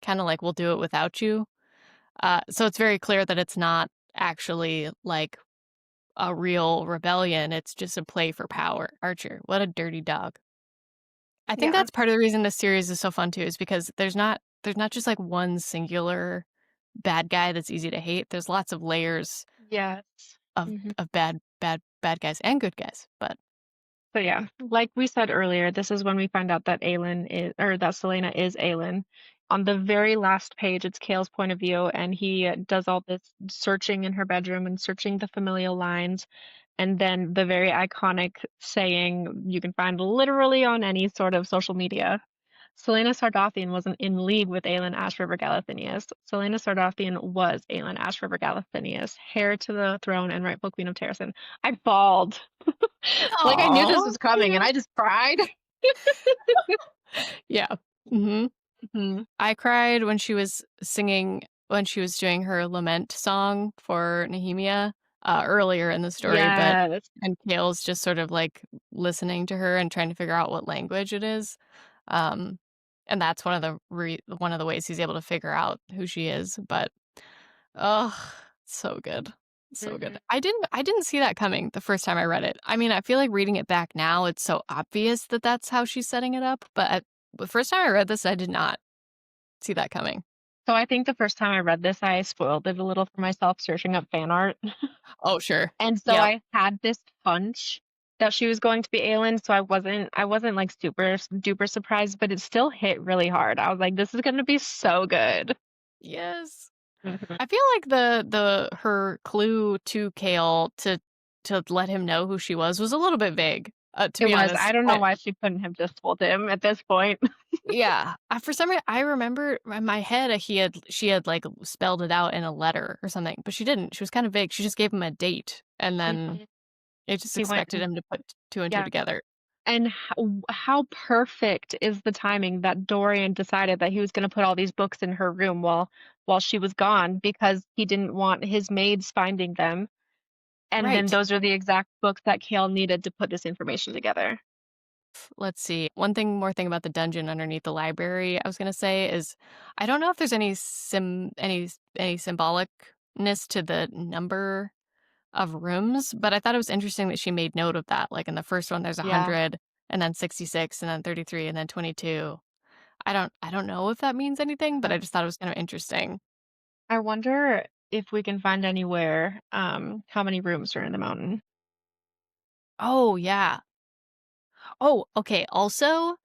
of like we'll do it without you. So it's very clear that it's not actually like a real rebellion. It's just a play for power. Archer, what a dirty dog. I think Yeah. that's part of the reason this series is so fun too, is because there's not just like one singular bad guy that's easy to hate. There's lots of layers Yes. of Hmm. of bad guys and good guys. But So yeah, like we said earlier, this is when we find out that that Celaena is Aelin. On the very last page, it's Chaol's point of view, and he does all this searching in her bedroom and searching the familial lines. And then the very iconic saying you can find literally on any sort of social media. Celaena Sardathian wasn't in league with Aelin Ash River Galathynius. Celaena Sardathian was Aelin Ash River Galathynius, heir to the throne and rightful queen of Terrasen. I bawled. Like I knew this oh, was coming and yeah, I just cried. yeah. Hmm. Mhm. I cried when she was doing her lament song for Nehemia earlier in the story, Yes. and Kale's just sort of like listening to her and trying to figure out what language it is. Um, and that's one of the ways he's able to figure out who she is. But oh, so good. So good. Mhm. I didn't see that coming the first time I read it. I mean, I feel like reading it back now, it's so obvious that that's how she's setting it up. But the first time I read this, I did not see that coming. So I think the first time I read this, I spoiled it a little for myself searching up fan art. Oh, sure. And so Yep. I had this hunch that she was going to be Aelin, so I wasn't like super duper surprised, but it still hit really hard. I was like, this is gonna be so good. Yes. Mhm. I feel like her clue to Kale to let him know who she was a little bit vague, to It be was. I honest. don't know why she couldn't have just told him at this point. Yeah. For some reason, I remember in my head she had like spelled it out in a letter or something, but she didn't. She was kind of vague. She just gave him a date, and then Mhm. it just He went, expected him to put two and two yeah. together. And how perfect is the timing that Dorian decided that he was going to put all these books in her room while she was gone because he didn't want his maids finding them. And then Right. those are the exact books that Kale needed to put this information together. Let's see. One thing about the dungeon underneath the library, I was gonna say is, I don't know if there's any symbolicness to the number of rooms, but I thought it was interesting that she made note of that. Like in the first one, there's Yeah. 100, and then 66, and then 33, and then 22. I don't know if that means anything, but I just thought it was kind of interesting. I wonder if we can find anywhere how many rooms are in the mountain. Oh, yeah. Oh, okay. Also,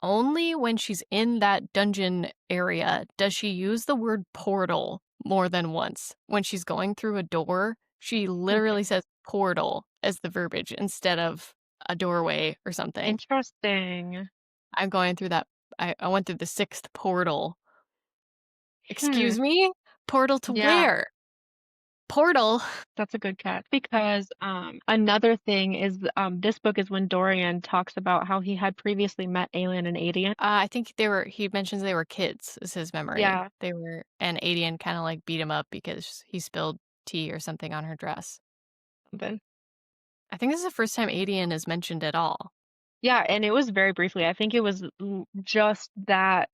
only when she's in that dungeon area does she use the word portal more than once. When she's going through a door, she literally Okay. says portal as the verbiage instead of a doorway or something. Interesting. I'm going through that. I went through the sixth portal. Hmm. Excuse me? Portal to Yeah, where? Portal? that's a good catch. Because another thing is this book is when Dorian talks about how he had previously met Aelin and Adian. I think he mentions they were kids, is his memory. Yeah, They were, and Adian kind of like beat him up because he spilled tea or something on her dress. something. I think this is the first time Adian is mentioned at all. Yeah, and it was very briefly. I think it was just that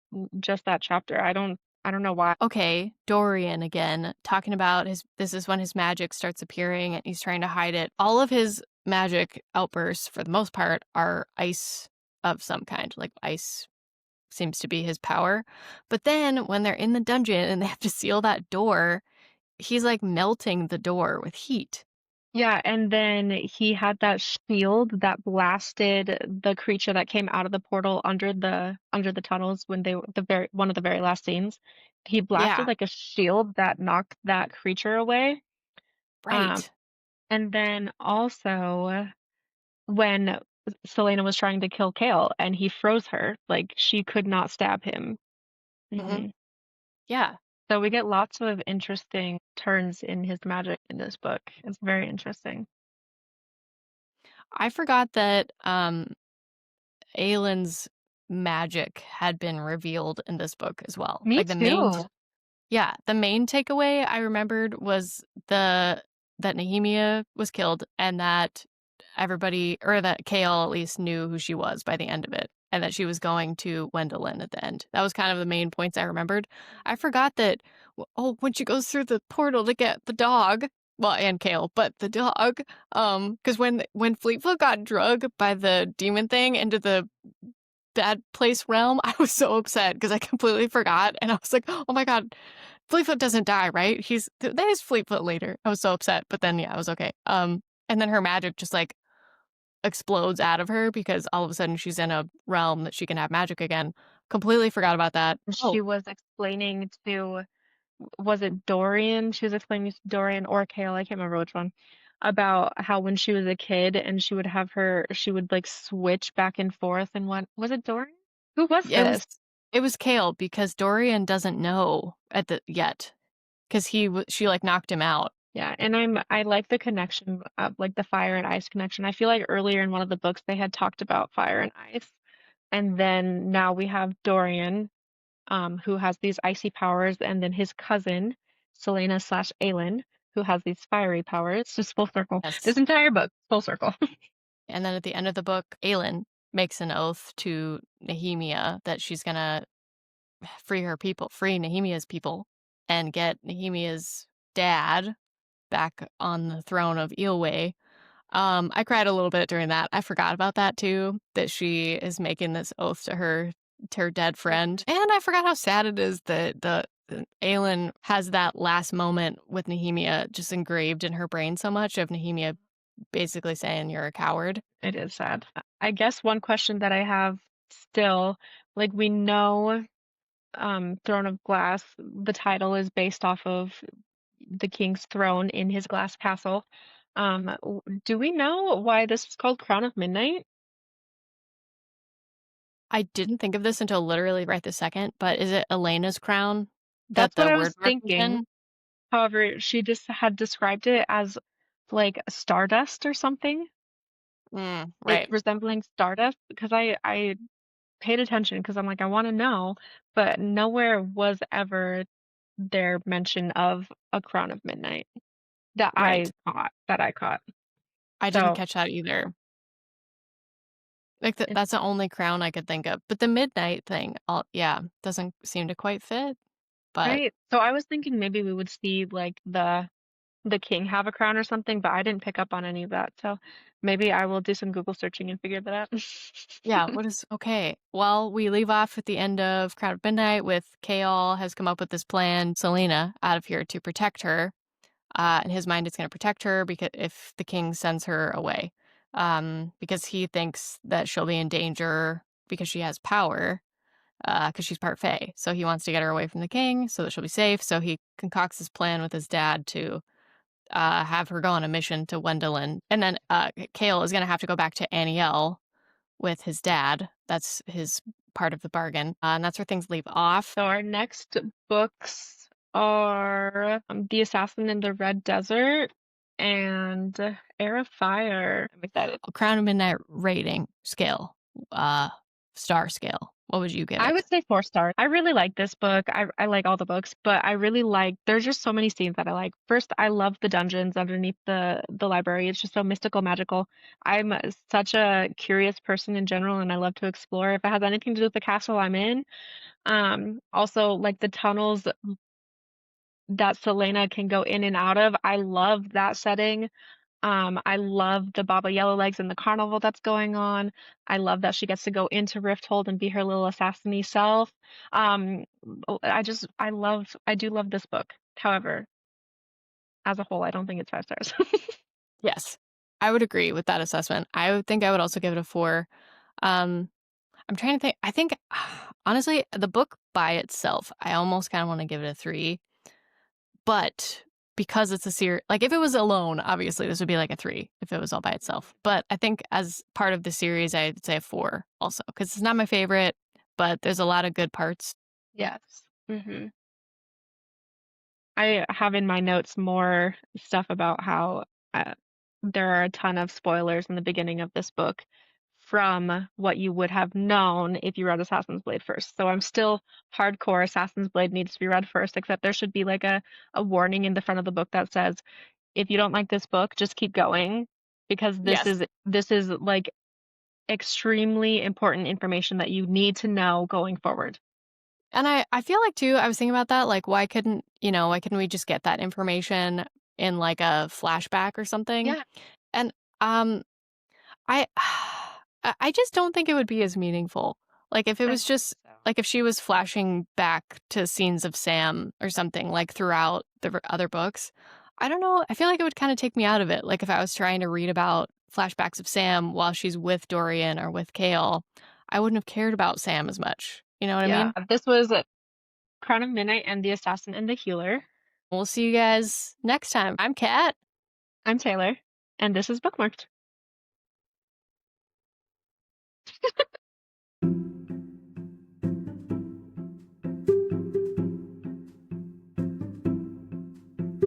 chapter. I don't know why. Okay, Dorian again, talking about this is when his magic starts appearing and he's trying to hide it. All of his magic outbursts, for the most part, are ice of some kind, like ice seems to be his power. But then when they're in the dungeon and they have to seal that door, he's like melting the door with heat. Yeah, and then he had that shield that blasted the creature that came out of the portal under the tunnels when they were the very one of the very last scenes. He blasted Yeah, like a shield that knocked that creature away. Um, right. and then also when Celaena was trying to kill Chaol and he froze her, like she could not stab him. Hmm. Hmm. Yeah. So we get lots of interesting turns in his magic in this book. It's very interesting. I forgot that Aelin's magic had been revealed in this book as well. Me Like too. the main takeaway I remembered was that Nehemia was killed and that everybody, or that Chaol at least, knew who she was by the end of it, and that she was going to Wendelin at the end. That was kind of the main points I remembered. I forgot that, when she goes through the portal to get the dog, well, and Chaol, but the dog, because when Fleetfoot got drugged by the demon thing into the bad place realm, I was so upset because I completely forgot, and I was like, oh my god, Fleetfoot doesn't die, right? That is Fleetfoot later. I was so upset, but then yeah, I was okay. And then her magic just like explodes out of her because all of a sudden she's in a realm that she can have magic again. Completely forgot about that. Oh, She was explaining to, was it Dorian? She was explaining to Dorian or Kale, I can't remember which one, about how when she was a kid and she would like switch back and forth and what, was it Dorian? Who was it was this? it was Kale because Dorian doesn't know at the yet because she like knocked him out. Yeah, and I like the connection of like the fire and ice connection. I feel like earlier in one of the books they had talked about fire and ice, and then now we have Dorian, who has these icy powers, and then his cousin, Celaena slash Aelin, who has these fiery powers. It's just full circle. This Yes. entire book, full circle. And then at the end of the book, Aelin makes an oath to Nehemia that she's gonna free Nehemia's people, and get Nehemia's dad back on the throne of Eelway. I cried a little bit during that. I forgot about that too, that she is making this oath to her dead friend. Mhm. And I forgot how sad it is that the Aelin has that last moment with Nehemia just engraved in her brain so much of Nehemia basically saying you're a coward. It is sad. I guess one question that I have still, like we know, Throne of Glass, the title is based off of the king's throne in his glass castle. Do we know why this is called Crown of Midnight? I didn't think of this until literally right this second, but is it Elena's crown that That's what the I word was mark is thinking. in? However, she just had described it as like stardust or something. It Right. resembling stardust because I paid attention because I'm like I want to know, but nowhere was ever their mention of a crown of midnight Right. that I caught. I didn't So, catch that either. Like it- that's the only crown I could think of. But the midnight thing, yeah, doesn't seem to quite fit. But right. So I was thinking maybe we would see like the king have a crown or something, but I didn't pick up on any of that. So maybe I will do some Google searching and figure that out. Yeah, what is okay. Well, we leave off at the end of Crown of Midnight with Chaol has come up with this plan, Celaena out of here to protect her. In his mind, it's going to protect her because if the king sends her away, because he thinks that she'll be in danger because she has power, because she's part Fae. So he wants to get her away from the king so that she'll be safe. So he concocts this plan with his dad to have her go on a mission to Wendelin, and then Chaol is going to have to go back to Aniel with his dad. That's his part of the bargain. And that's where things leave off. So our next books are The Assassin in the Red Desert and Air of Fire. I'm excited. Crown of Midnight rating scale, star scale. What would you give it? I would say 4 stars. I really like this book. I like all the books, but I really like, there's just so many scenes that I like. First, I love the dungeons underneath the library. It's just so mystical, magical. I'm such a curious person in general, and I love to explore. If it has anything to do with the castle I'm in, also like the tunnels that Celaena can go in and out of. I love that setting. I love the Baba Yellowlegs and the carnival that's going on. I love that she gets to go into Rifthold and be her little assassin-y self. Um, I do love this book. However, as a whole, I don't think it's 5 stars. Yes, I would agree with that assessment. I would think I would also give it a 4. Um, I'm trying to think. I think, honestly, the book by itself, I almost kind of want to give it a 3. But because it's a series, like if it was alone, obviously this would be like a 3 if it was all by itself. But I think as part of the series, I'd say a 4 also because it's not my favorite, but there's a lot of good parts. Yes. I have in my notes more stuff about how there are a ton of spoilers in the beginning of this book from what you would have known if you read Assassin's Blade first. So I'm still hardcore Assassin's Blade needs to be read first, except there should be like a warning in the front of the book that says, if you don't like this book, just keep going because this Yes. is like extremely important information that you need to know going forward. And I feel like too, I was thinking about that, like why couldn't we just get that information in like a flashback or something? Yeah. And I I just don't think it would be as meaningful. Like if it I was don't think just so. like if she was flashing back to scenes of Sam or something like throughout the other books. I don't know. I feel like it would kind of take me out of it. Like if I was trying to read about flashbacks of Sam while she's with Dorian or with Chaol, I wouldn't have cared about Sam as much. You know what I Yeah, mean? this was Crown of Midnight and the Assassin and the Healer. We'll see you guys next time. I'm Kat. I'm Taylor, and this is Bookmarked.